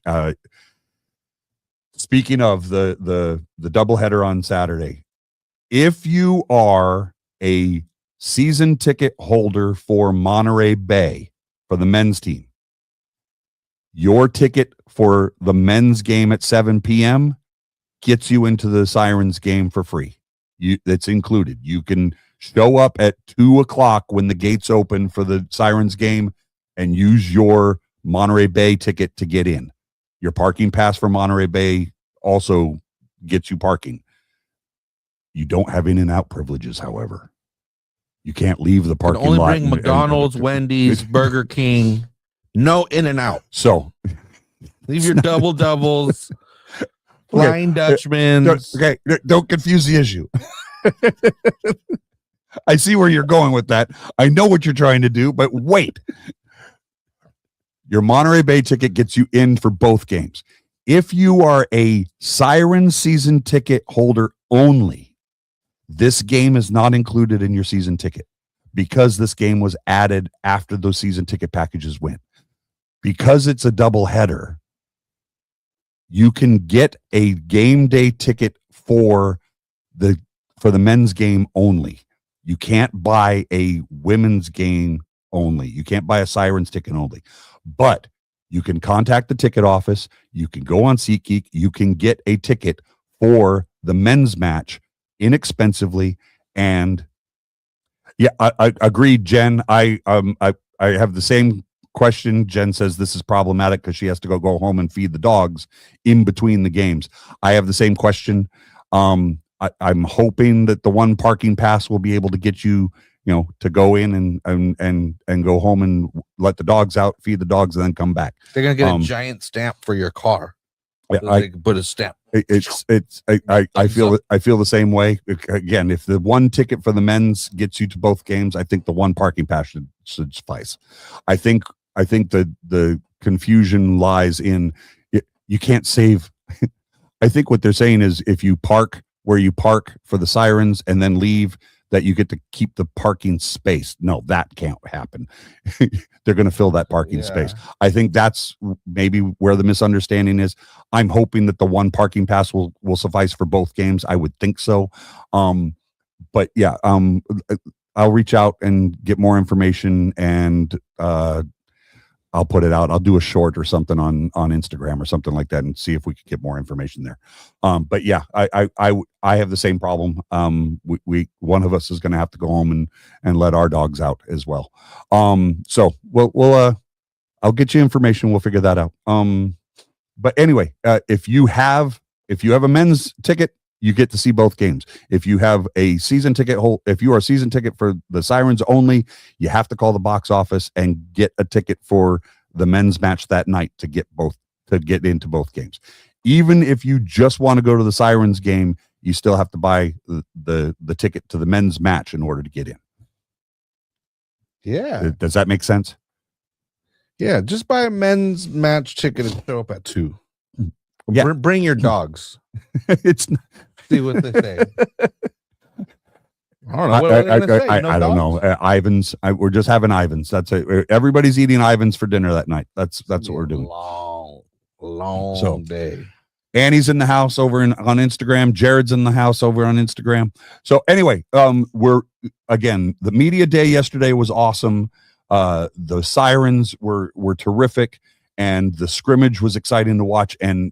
Speaking of the doubleheader on Saturday, if you are a season ticket holder for Monterey Bay for the men's team, your ticket for the men's game at 7 p.m. gets you into the Sirens game for free. That's included. You can show up at 2:00 when the gates open for the Sirens game and use your Monterey Bay ticket to get in. Your parking pass for Monterey Bay also gets you parking. You don't have in and out privileges, however. You can't leave the parking only lot. Bring McDonald's, Wendy's, Burger King. No in and out. So leave your doubles, Flying Dutchmans. Okay, don't confuse the issue. I see where you're going with that. I know what you're trying to do, but wait. Your Monterey Bay ticket gets you in for both games. If you are a Siren season ticket holder only, this game is not included in your season ticket because this game was added after those season ticket packages went. Because it's a double header, you can get a game day ticket for the men's game only. You can't buy a women's game only. You can't buy a Sirens ticket only. But you can contact the ticket office. You can go on SeatGeek. You can get a ticket for the men's match inexpensively. And yeah, I agreed, Jen. I have the same question. Jen says this is problematic because she has to go home and feed the dogs in between the games. I have the same question. I'm hoping that the one parking pass will be able to get you, to go in and go home and let the dogs out, feed the dogs, and then come back. They're gonna get a giant stamp for your car. So they can put a stamp. I feel the same way. Again, if the one ticket for the men's gets you to both games, I think the one parking pass should suffice. I think the confusion lies in you can't save. I think what they're saying is if you park where you park for the Sirens and then leave, that you get to keep the parking space. No, that can't happen. They're going to fill that parking space. I think that's maybe where the misunderstanding is. I'm hoping that the one parking pass will suffice for both games. I would think so. But yeah, I'll reach out and get more information, and I'll put it out. I'll do a short or something on Instagram or something like that and see if we can get more information there. But yeah, I have the same problem. We one of us is going to have to go home and let our dogs out as well. So we'll I'll get you information. We'll figure that out. But anyway, if you have a men's ticket, you get to see both games. If you have a season ticket if you are a season ticket for the Sirens only, you have to call the box office and get a ticket for the men's match that night to get into both games. Even if you just want to go to the Sirens game, you still have to buy the ticket to the men's match in order to get in. Yeah. Does that make sense? Yeah, just buy a men's match ticket and show up at 2. Yeah. Bring your dogs. It's see what they say. I don't know. What are they gonna say? I don't know. Ivan's. We're just having Ivan's. That's it. Everybody's eating Ivan's for dinner that night. That's what we're doing. Long day. Annie's in the house over on Instagram. Jared's in the house over on Instagram. So anyway, the media day yesterday was awesome. The Sirens were terrific, and the scrimmage was exciting to watch. And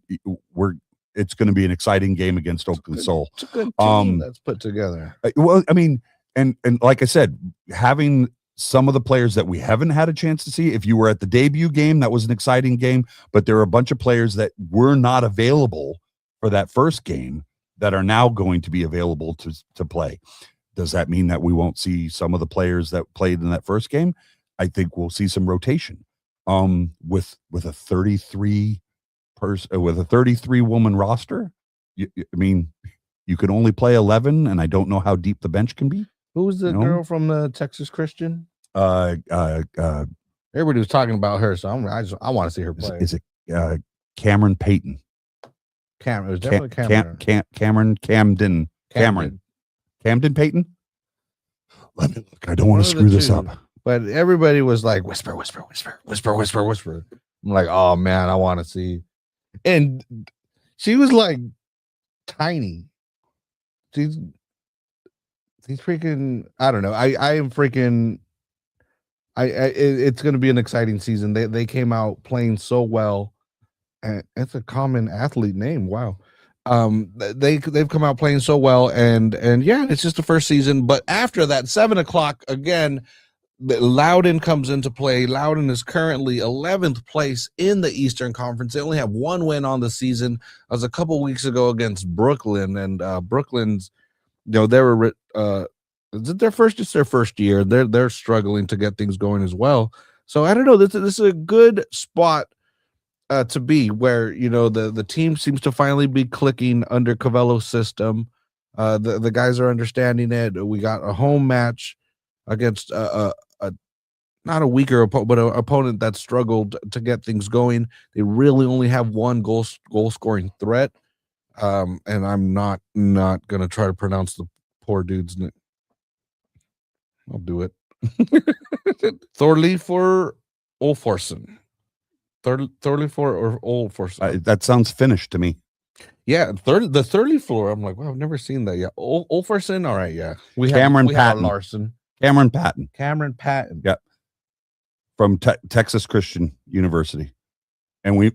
it's going to be an exciting game against Oakland Soul. It's a good team that's put together. Well, I mean, and like I said, having some of the players that we haven't had a chance to see. If you were at the debut game, that was an exciting game, but there are a bunch of players that were not available for that first game that are now going to be available to play. Does that mean that we won't see some of the players that played in that first game? I think we'll see some rotation. With a 33 woman roster, I mean, you can only play 11, and I don't know how deep the bench can be. Who's the girl from the Texas Christian? Everybody was talking about her, so I want to see her play. Is it Cameron Payton? Cameron. It was definitely Cameron. Camden Payton? Let me look. I don't want to screw this up. But everybody was like, whisper. I'm like, oh man, I want to see. And she was like tiny. He's freaking. I don't know. I am freaking. It's going to be an exciting season. They came out playing so well, and it's a common athlete name. Wow. They've come out playing so well, and yeah, it's just the first season. But after that, 7:00 again, Loudon comes into play. Loudon is currently 11th place in the Eastern Conference. They only have one win on the season. That was a couple weeks ago against Brooklyn, and Brooklyn's, they were is it their first? It's their first year. They're struggling to get things going as well. So I don't know. This is a good spot to be, where the team seems to finally be clicking under Covello's system. The guys are understanding it. We got a home match against a not a weaker opponent, but an opponent that struggled to get things going. They really only have one goal scoring threat, and I'm not gonna try to pronounce the poor dude's name. I'll do it. Thorleifur Olforsson. Thorleifur or Olforsson. That sounds Finnish to me. Yeah, the Thorleifur. I'm like, well, I've never seen that yet. Olforsson. All right, yeah. Cameron Patton. Larson. Cameron Patton. Yep. From Texas Christian University, and we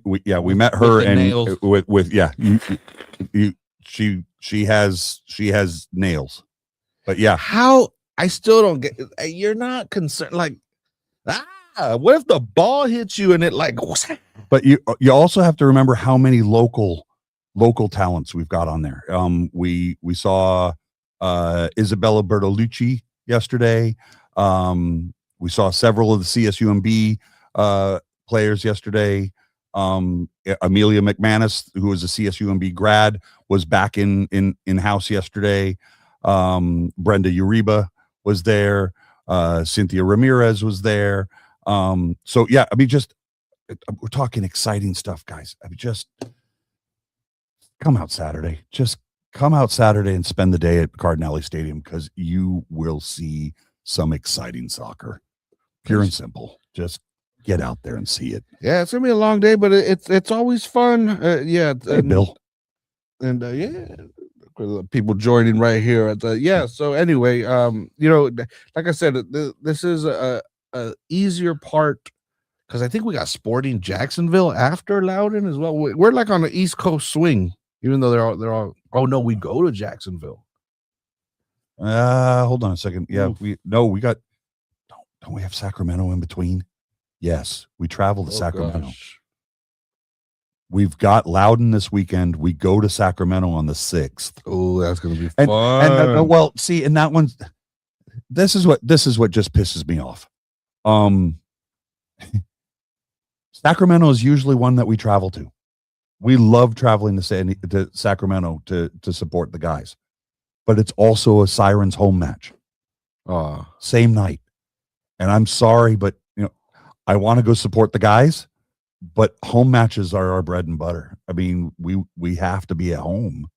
met her, and she has nails, but yeah. How I still don't get. You're not concerned, like, what if the ball hits you and it like? But you also have to remember how many local talents we've got on there. We saw Isabella Bertolucci yesterday. We saw several of the CSUMB players yesterday. Amelia McManus, who was a CSUMB grad, was back in house yesterday. Brenda Uribe was there. Cynthia Ramirez was there. So yeah, I mean, we're talking exciting stuff, guys. I mean, just come out Saturday. Just come out Saturday and spend the day at Cardinale Stadium, because you will see some exciting soccer. Pure and simple. Just get out there and see it. Yeah, it's gonna be a long day, but it's always fun. Yeah, hey, Bill, and people joining right here at the So anyway, like I said, this is a easier part, because I think we got Sporting Jacksonville after Loudon as well. We're like on the East Coast swing, even though they're all. Oh no, we go to Jacksonville. Hold on a second. Yeah, we got. Don't we have Sacramento in between? Yes, we travel to Sacramento. Gosh. We've got Loudon this weekend. We go to Sacramento on the 6th. Oh, that's gonna be fun. And well, see, and that one's. This is what just pisses me off. Sacramento is usually one that we travel to. We love traveling to Sacramento to support the guys, but it's also a Sirens home match. Same night. And I'm sorry, but I want to go support the guys, but home matches are our bread and butter. I mean, we have to be at home,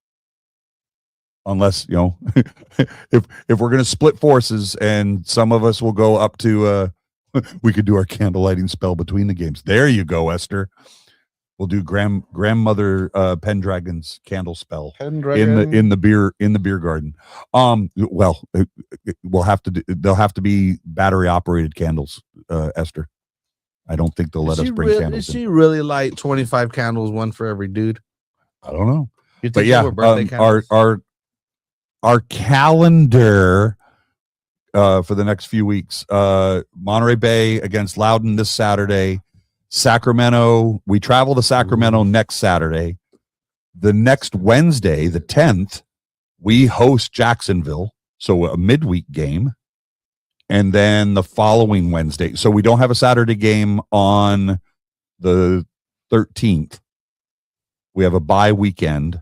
unless if we're gonna split forces, and some of us will go up to we could do our candle lighting spell between the games. There you go, Esther. We'll do grandmother Pendragon's candle spell in the beer garden. Well, they'll have to be battery operated candles, Esther. I don't think they'll let us bring candles. Did she really light 25 candles, one for every dude? I don't know. But yeah, our calendar for the next few weeks: Monterey Bay against Loudon this Saturday. Sacramento, we travel to Sacramento next Saturday. The next Wednesday, the 10th, we host Jacksonville, so a midweek game. And then the following Wednesday, so we don't have a Saturday game on the 13th. We have a bye weekend.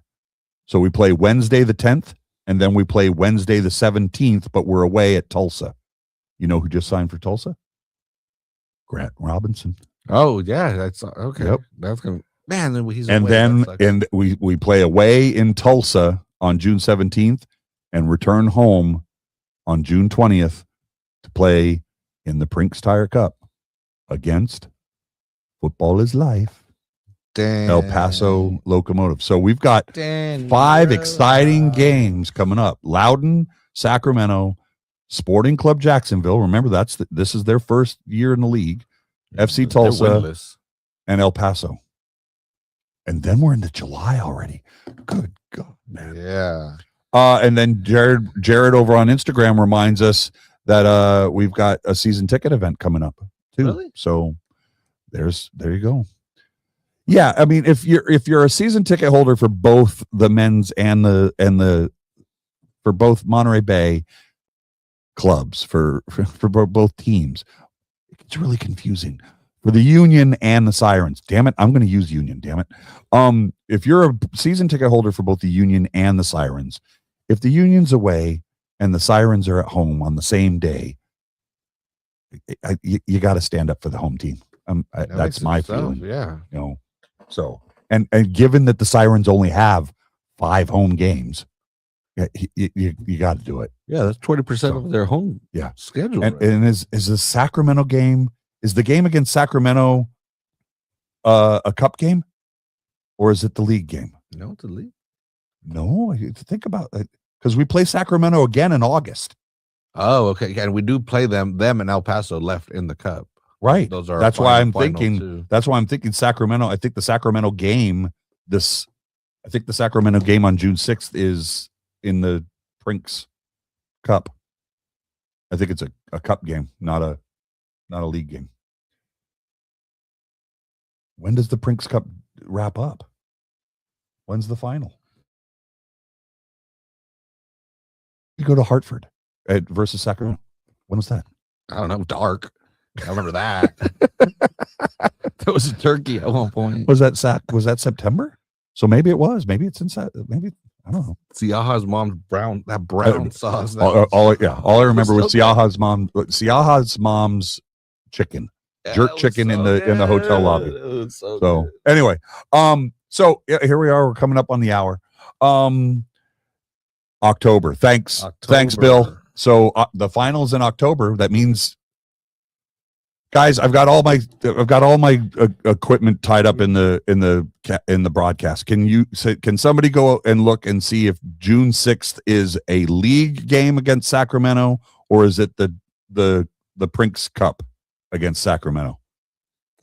So we play Wednesday the 10th, and then we play Wednesday the 17th, but we're away at Tulsa. You know who just signed for Tulsa? Grant Robinson. Oh yeah, that's okay. Yep. That's gonna he's and away. Then we play away in Tulsa on June 17th and return home on June 20th to play in the Brinks Tire Cup against Football is Life. El Paso Locomotive. So we've got 5 exciting games coming up. Loudon, Sacramento, Sporting Club Jacksonville. Remember, this is their first year in the league. FC Tulsa and El Paso. And then we're into July already. Good God, man. Yeah. And then Jared over on Instagram reminds us that we've got a season ticket event coming up too. Really? So there you go. Yeah, I mean, if you're a season ticket holder for both the men's and the for both Monterey Bay clubs for both teams, it's really confusing for the Union and the Sirens. Damn it, I'm going to use Union. Damn it. If you're a season ticket holder for both the Union and the Sirens, if the Union's away and the Sirens are at home on the same day, you got to stand up for the home team. That's my feeling. Yeah. You know, so and given that the Sirens only have 5 home games, you got to do it. Yeah, that's 20% of their home schedule. And is the Sacramento game, is the game against Sacramento a cup game, or is it the league game? No, it's a league. No, think about it, because we play Sacramento again in August. Oh, okay. And we do play them and El Paso left in the cup. Right. Those are that's why I'm thinking. Too. That's why I'm thinking Sacramento. I think the Sacramento game. I think the Sacramento game on June 6th is in the Prinks Cup. I think it's a cup game, not a league game. When does the Prinks Cup wrap up? When's the final? You go to Hartford versus Sacramento. When was that? I don't know. Dark. I remember that. That was a turkey at one point. Was that September? So maybe it was. Maybe it's inside. Maybe I don't know. Siaha's mom's brown sauce. All I remember was Siaha's mom's chicken, jerk chicken in the hotel lobby. So anyway, here we are. We're coming up on the hour. October. Thanks, Bill. So the finals in October. That means, guys, I've got all my equipment tied up in the broadcast. Can somebody go and look and see if June 6th is a league game against Sacramento, or is it the Prinks Cup against Sacramento?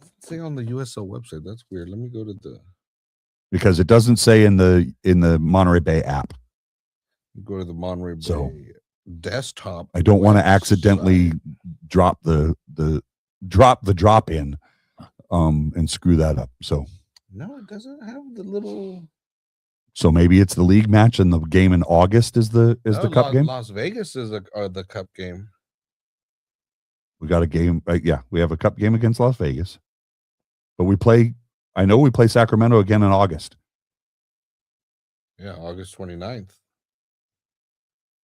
It's saying on the USL website. That's weird. Let me go to because it doesn't say in the Monterey Bay app. Go to the Monterey Bay desktop. I don't want to accidentally drop the drop in and screw that up. So no, it doesn't have the little. So maybe it's the league match and the game in August is the cup game. Las Vegas is the cup game. We got a game. We have a cup game against Las Vegas, but I know we play Sacramento again in August. Yeah, August 29th.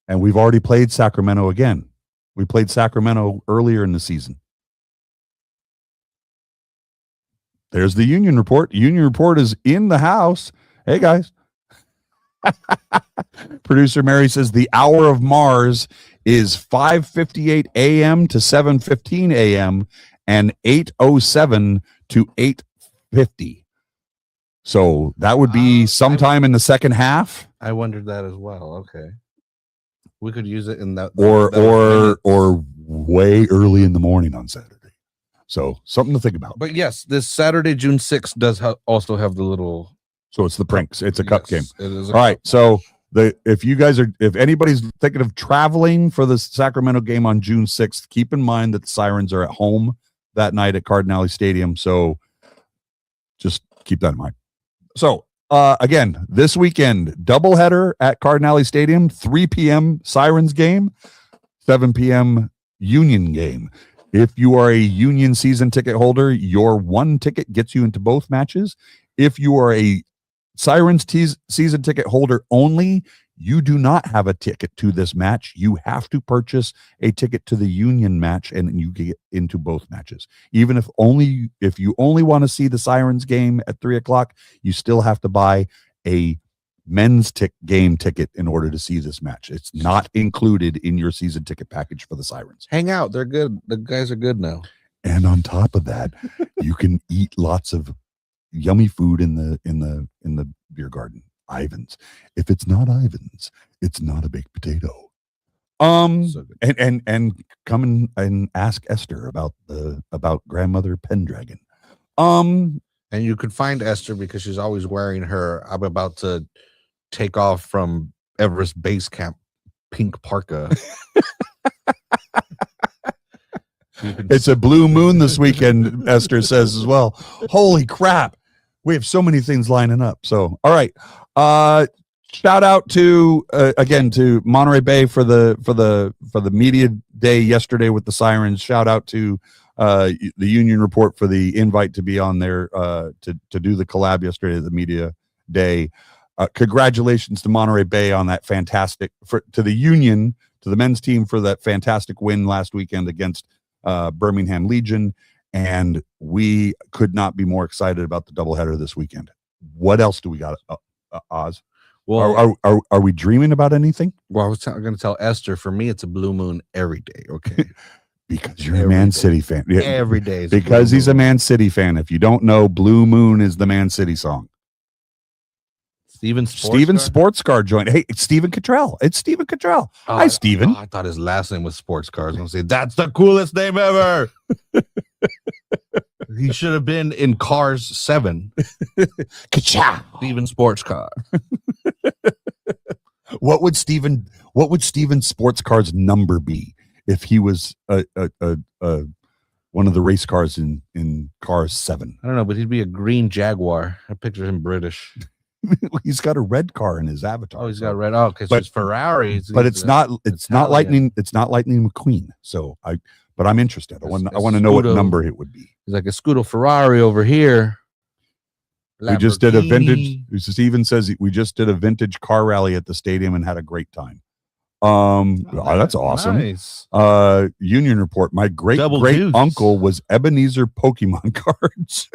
And we've already played Sacramento again. We played Sacramento earlier in the season. There's the Union Report. Union Report is in the house. Hey, guys. Producer Mary says the hour of Mars is 5:58 a.m. to 7:15 a.m. and 8:07 to 8:50. So that would be sometime in the second half. I wondered that as well. Okay. We could use it in that, or way early in the morning on Saturday. So something to think about. But yes, this Saturday, June 6th, does also have the little. So it's the Prinks. It's a cup game. It is. All right. So if anybody's thinking of traveling for the Sacramento game on June 6th, keep in mind that the Sirens are at home that night at Cardinale Stadium. So just keep that in mind. So again, this weekend, doubleheader at Cardinale Stadium, 3 p.m. Sirens game, 7 p.m. Union game. If you are a Union season ticket holder, your one ticket gets you into both matches. If you are a Sirens season ticket holder only, you do not have a ticket to this match. You have to purchase a ticket to the Union match, and you get into both matches. Even if you only want to see the Sirens game at 3:00, you still have to buy a men's game ticket in order to see this match. It's not included in your season ticket package for the Sirens. Hang out. They're good. The guys are good now. And on top of that, you can eat lots of yummy food in the beer garden. Ivan's. If it's not Ivan's, it's not a baked potato. So good. And come and ask Esther about grandmother Pendragon. And you could find Esther because she's always wearing her I'm about to take off from Everest Base Camp pink parka. It's a blue moon this weekend, Esther says as well. Holy crap. We have so many things lining up. So, all right. Shout out to again to Monterey Bay for the media day yesterday with the Sirens. Shout out to the Union Report for the invite to be on there to do the collab yesterday at the media day. Congratulations to Monterey Bay on that fantastic to the Union, to the men's team for that fantastic win last weekend against Birmingham Legion, and we could not be more excited about the doubleheader this weekend. What else do we got, Oz? Well, are we dreaming about anything? Well, I was going to tell Esther. For me, it's a blue moon every day. Okay, because you're a Man City fan. Yeah. Every day, because he's a Man City fan. If you don't know, Blue Moon is the Man City song. Steven Sports Car joined. Hey, it's Steven Cottrell. It's Steven Cottrell. Hi, Steven. I thought his last name was Sports Car. I was going to say, that's the coolest name ever. He should have been in Cars 7. Ka-chow. Steven Sports Car. What would Steven Sports Car's number be if he was one of the race cars in Cars 7? I don't know, but he'd be a green Jaguar. I picture him British. He's got a red car in his avatar. Oh, he's got red. Oh, okay, so it's Ferrari. But it's not Lightning. It's not Lightning McQueen. So but I'm interested. I want to know what number it would be. He's like a Scudo Ferrari over here. We just did a vintage. Steven says we just did a vintage car rally at the stadium and had a great time. That's awesome. Nice. Union Report. My great uncle was Ebenezer Pokemon cards.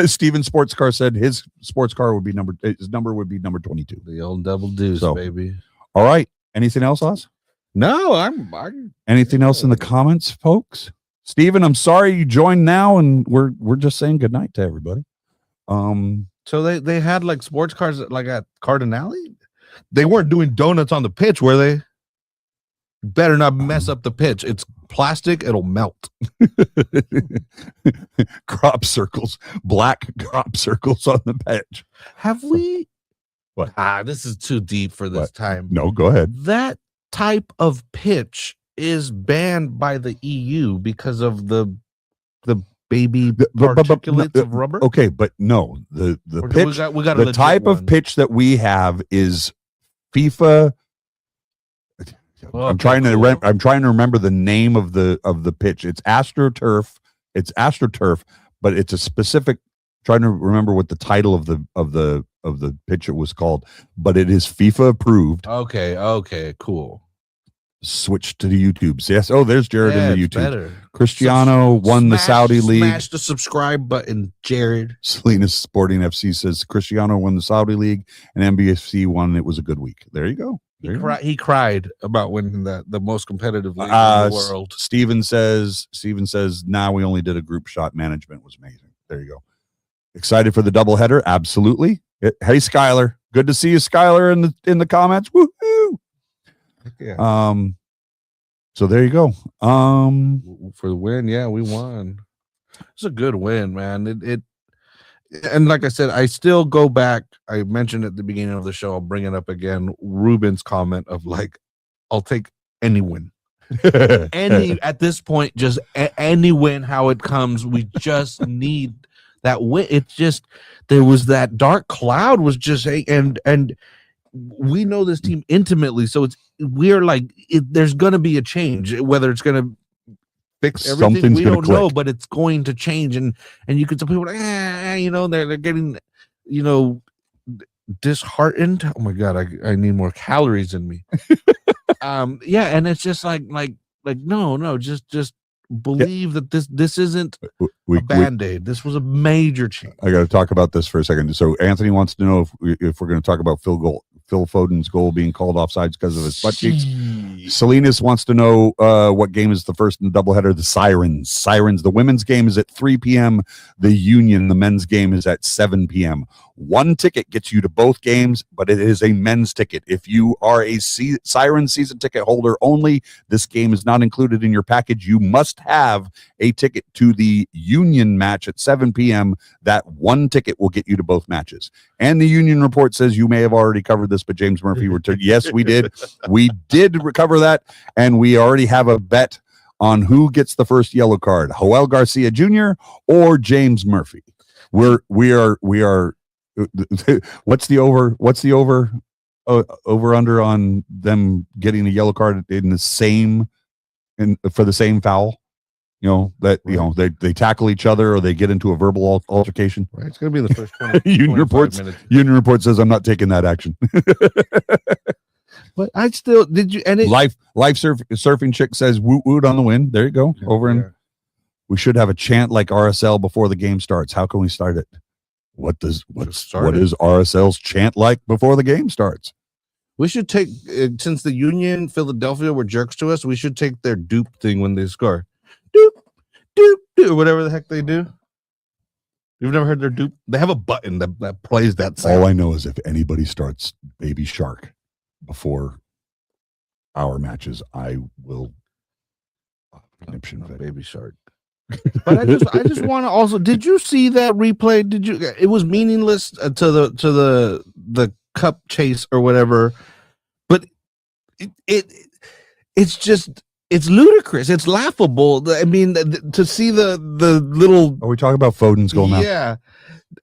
Steven Sports Car said his sports car would be number 22. The old double deuce, baby. All right. Anything else, Oz? No, I'm anything else in the comments, folks? Steven, I'm sorry you joined now, and we're just saying goodnight to everybody. So they had like sports cars like at Cardinale? They weren't doing donuts on the pitch, were they? Better not mess up the pitch. It's plastic, it'll melt. Crop circles, black crop circles on the pitch. Have we? What? This is too deep for this time. No, go ahead. That type of pitch is banned by the EU because of the baby particulates of rubber. Okay, but no, the pitch, the type of pitch that we have is FIFA. I'm trying to remember the name of the pitch. It's AstroTurf. It's AstroTurf, but it's a specific. Trying to remember what the title of the pitch it was called, but it is FIFA approved. Okay, cool. Switch to the YouTubes. Yes. Oh, there's Jared in the YouTube. Better. Cristiano won the Saudi League. Smash the subscribe button, Jared. Salinas Sporting FC says Cristiano won the Saudi League and MBFC won. It was a good week. There you go. He cried about winning the most competitive league in the world. Steven says, now we only did a group shot. Management was amazing. There you go. Excited for the doubleheader? Absolutely. Hey, Skylar. Good to see you, Skylar, in the comments. Woohoo! Yeah. So there you go. For the win, yeah, we won. It's a good win, man. It and like I said, I still go back. I mentioned at the beginning of the show, I'll bring it up again. Ruben's comment of like, I'll take any win. At this point, just any win, how it comes. We just need that win. It's just there was that dark cloud was just and we know this team intimately, so we're like there's gonna be a change, whether it's gonna fix everything we don't know, but it's going to change, and you could tell people like they're getting disheartened. Oh my god, I need more calories in me. Yeah, and it's just like no, just believe that this isn't a band-aid. This was a major change. I got to talk about this for a second. So Anthony wants to know if we're going to talk about Phil Phil Foden's goal being called offsides because of his butt cheeks. Salinas wants to know what game is the first in the doubleheader. The Sirens. The women's game is at 3 p.m. The Union, the men's game, is at 7 p.m. One ticket gets you to both games, but it is a men's ticket. If you are a Siren season ticket holder only, this game is not included in your package. You must have a ticket to the Union match at 7 p.m. That one ticket will get you to both matches. And the Union report says you may have already covered this, but James Murphy returned. Yes, we did. We did recover that, and we already have a bet on who gets the first yellow card, Joel Garcia Jr. or James Murphy. We are what's the over under on them getting a yellow card in the same for the same foul? You know, that you know they tackle each other or they get into a verbal altercation. Right, it's gonna be in the first 20, Union report says I'm not taking that action. But I still life surfing chick says woot woot on the win. There you go. We should have a chant like RSL before the game starts. How can we start it? What is RSL's chant like before the game starts? We should take since the Union Philadelphia were jerks to us, we should take their dupe thing when they score. Doop, doop, doop, whatever the heck they do. You've never heard their dupe? They have a button that plays that sound. All I know is if anybody starts Baby Shark before our matches, I will Baby Shark. But I just want to also. Did you see that replay? Did you? It was meaningless to the cup chase or whatever. But it's just. It's ludicrous. It's laughable. I mean, to see the little. Are we talking about Foden's goal now? Yeah,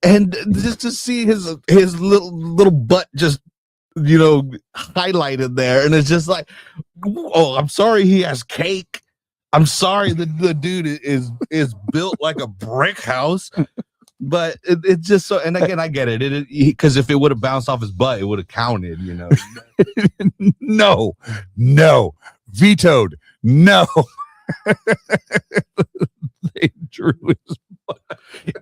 and just to see his little butt just highlighted there, and it's just like, oh, I'm sorry he has cake. I'm sorry the dude is built like a brick house, but it's just so. And again, I get it because if it would have bounced off his butt, it would have counted. No, vetoed. No, they drew his butt.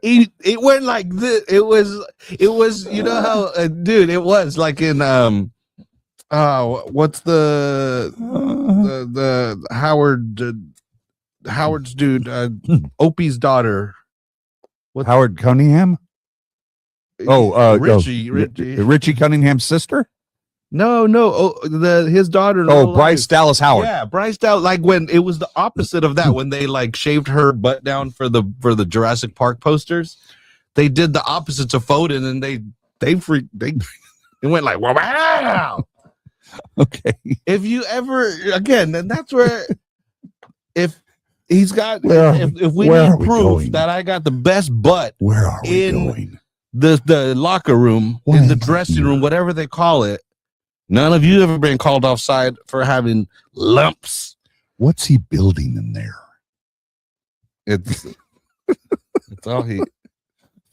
It went like this. It was. You know how, dude? It was like in what's the Howard's dude, Opie's daughter. Howard Cunningham? Richie Cunningham's sister? No. His daughter. Bryce Dallas Howard. Yeah, Bryce Dallas. Like when it was the opposite of that, when they like shaved her butt down for the Jurassic Park posters, they did the opposite to Foden, and they went like wow. Okay. If you ever again, and that's where if he's got if we need proof that I got the best butt, where are we going? The locker room, in the dressing room, whatever they call it. None of you ever been called offside for having lumps. What's he building in there? It's all he.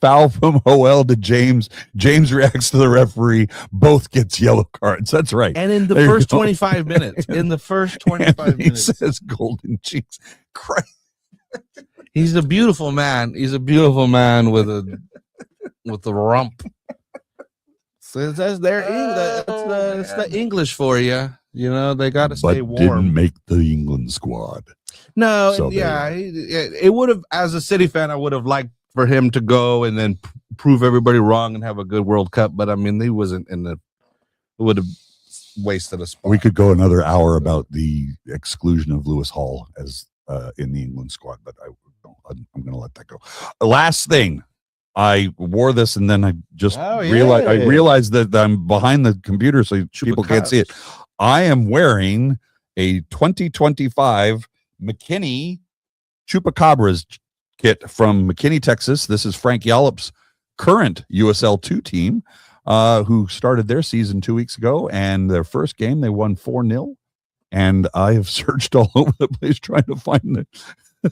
Foul from Joel to James. James reacts to the referee. Both gets yellow cards. That's right. And in the first 25 minutes. In the first 25 minutes. He says golden cheeks. Christ. He's a beautiful man. He's a beautiful man with a rump. So that's it's the English for you. You know, they got to stay warm. Didn't make the England squad. No, so it would have, as a City fan, I would have liked for him to go and then prove everybody wrong and have a good World Cup. But I mean, he wasn't it would have wasted a spot. We could go another hour about the exclusion of Lewis Hall as in the England squad, but I'm going to let that go. Last thing. I wore this and then I just realized that I'm behind the computer so people can't see it. I am wearing a 2025 McKinney Chupacabras kit from McKinney, Texas. This is Frank Yallop's current USL 2 team, who started their season 2 weeks ago, and their first game they won 4-0. And I have searched all over the place trying to find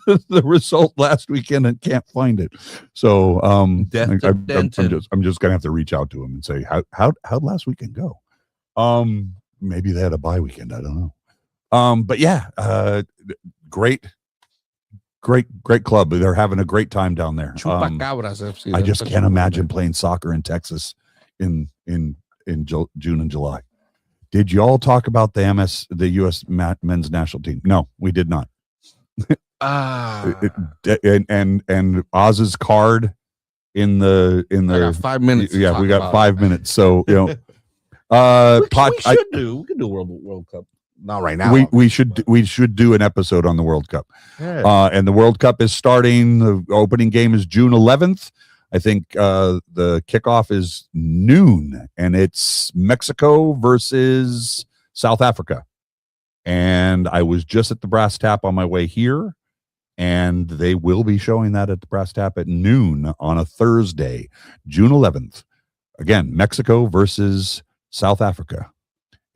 the result last weekend and can't find it. So I'm just gonna have to reach out to him and say how'd last weekend go? Maybe they had a bye weekend. I don't know. But yeah, great club. They're having a great time down there. I just can't imagine playing soccer in Texas in in June and July. Did you all talk about the U.S. men's national team? No, we did not. And Oz's card in the I got 5 minutes. Yeah, we got 5 minutes. So we could do World Cup. Not right now. We should do an episode on the World Cup. Yeah. And the World Cup is starting. The opening game is June 11th. I think the kickoff is noon, and it's Mexico versus South Africa. And I was just at the Brass Tap on my way here, and they will be showing that at the Brass Tap at noon on a Thursday, June 11th. Again, Mexico versus South Africa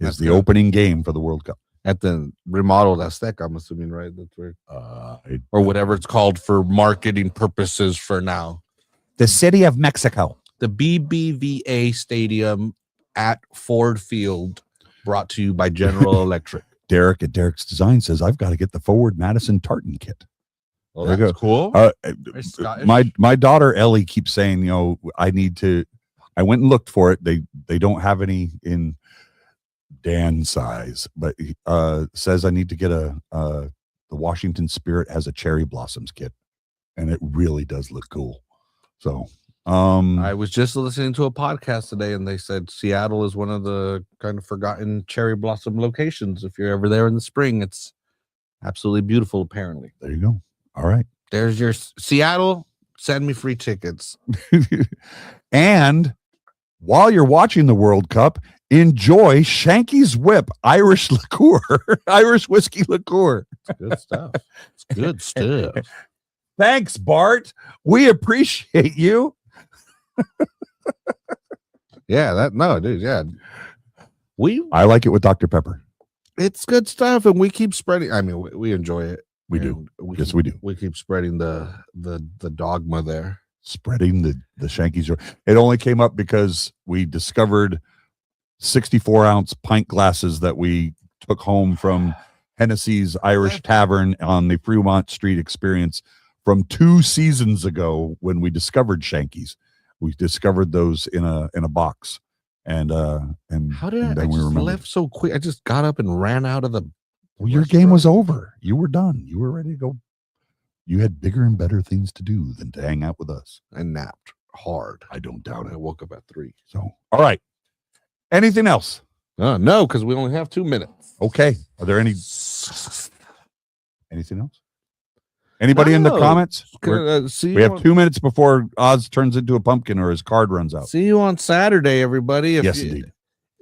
is the opening game for the World Cup. At the remodeled Aztec, I'm assuming, right? That's where, or whatever it's called for marketing purposes for now. The city of Mexico. The BBVA Stadium at Ford Field, brought to you by General Electric. Derek at Derek's Design says, I've got to get the Forward Madison tartan kit. Oh, that's cool. My daughter Ellie keeps saying, I need to. I went and looked for it. They don't have any in Dan size, but says I need to get the Washington Spirit has a cherry blossoms kit, and it really does look cool. So I was just listening to a podcast today, and they said Seattle is one of the kind of forgotten cherry blossom locations. If you're ever there in the spring, it's absolutely beautiful. Apparently, there you go. All right, there's your Seattle. Send me free tickets. And while you're watching the World Cup, enjoy Shanky's Whip Irish liqueur, Irish whiskey liqueur. It's good stuff. It's good stuff. Thanks, Bart. We appreciate you. Yeah, dude. Yeah. I like it with Dr. Pepper. It's good stuff, and we keep spreading. I mean, we enjoy it. We do. Yes, we do. We keep spreading the dogma there. Spreading the Shanky's. It only came up because we discovered 64-ounce pint glasses that we took home from Hennessy's Irish Tavern on the Fremont Street Experience from 2 seasons ago when we discovered Shanky's. We discovered those in a box, and how did I just left so quick? I just got up and ran out of the. Well, your game was over. You were done. You were ready to go. You had bigger and better things to do than to hang out with us. I napped hard. I don't doubt it. I woke up at 3. So, all right. Anything else? No, because we only have 2 minutes. Okay. Are there anything else? Anybody in the comments? We have 2 minutes before Oz turns into a pumpkin or his card runs out. See you on Saturday, everybody. Yes, indeed.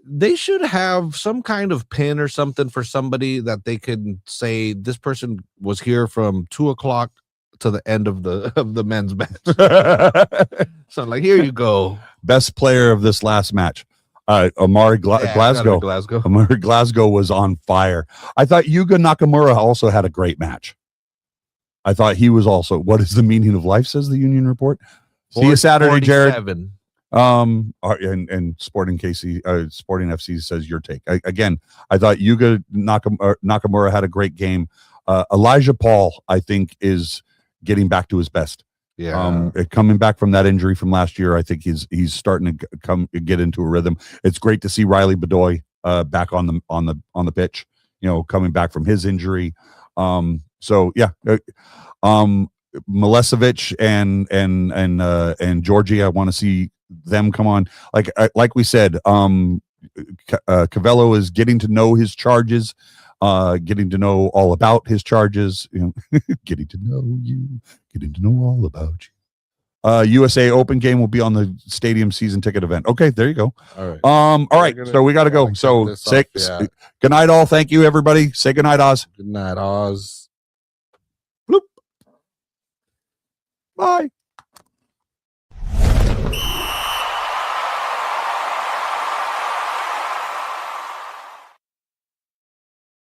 They should have some kind of pin or something for somebody that they can say this person was here from 2:00 to the end of the men's match. So like, here you go. Best player of this last match. Amari Glasgow. Amari Glasgow was on fire. I thought Yuga Nakamura also had a great match. I thought he was also. What is the meaning of life? Says the Union Report. See you Saturday, Jared. And Sporting FC says your take. Again, I thought Yuga Nakamura had a great game. Elijah Paul, I think, is getting back to his best. Yeah. Coming back from that injury from last year, I think he's starting to get into a rhythm. It's great to see Riley Bedoy back on the pitch, coming back from his injury. So yeah, Milosevic and Georgie, I want to see them come on. Like we said, Cavello is getting to know his charges, getting to know all about his charges, getting to know you, getting to know all about you. USA Open game will be on the stadium season ticket event. Okay, there you go. All right. So we got to go. So good night, all. Thank you, everybody. Say good night, Oz. Good night, Oz. Bloop. Bye.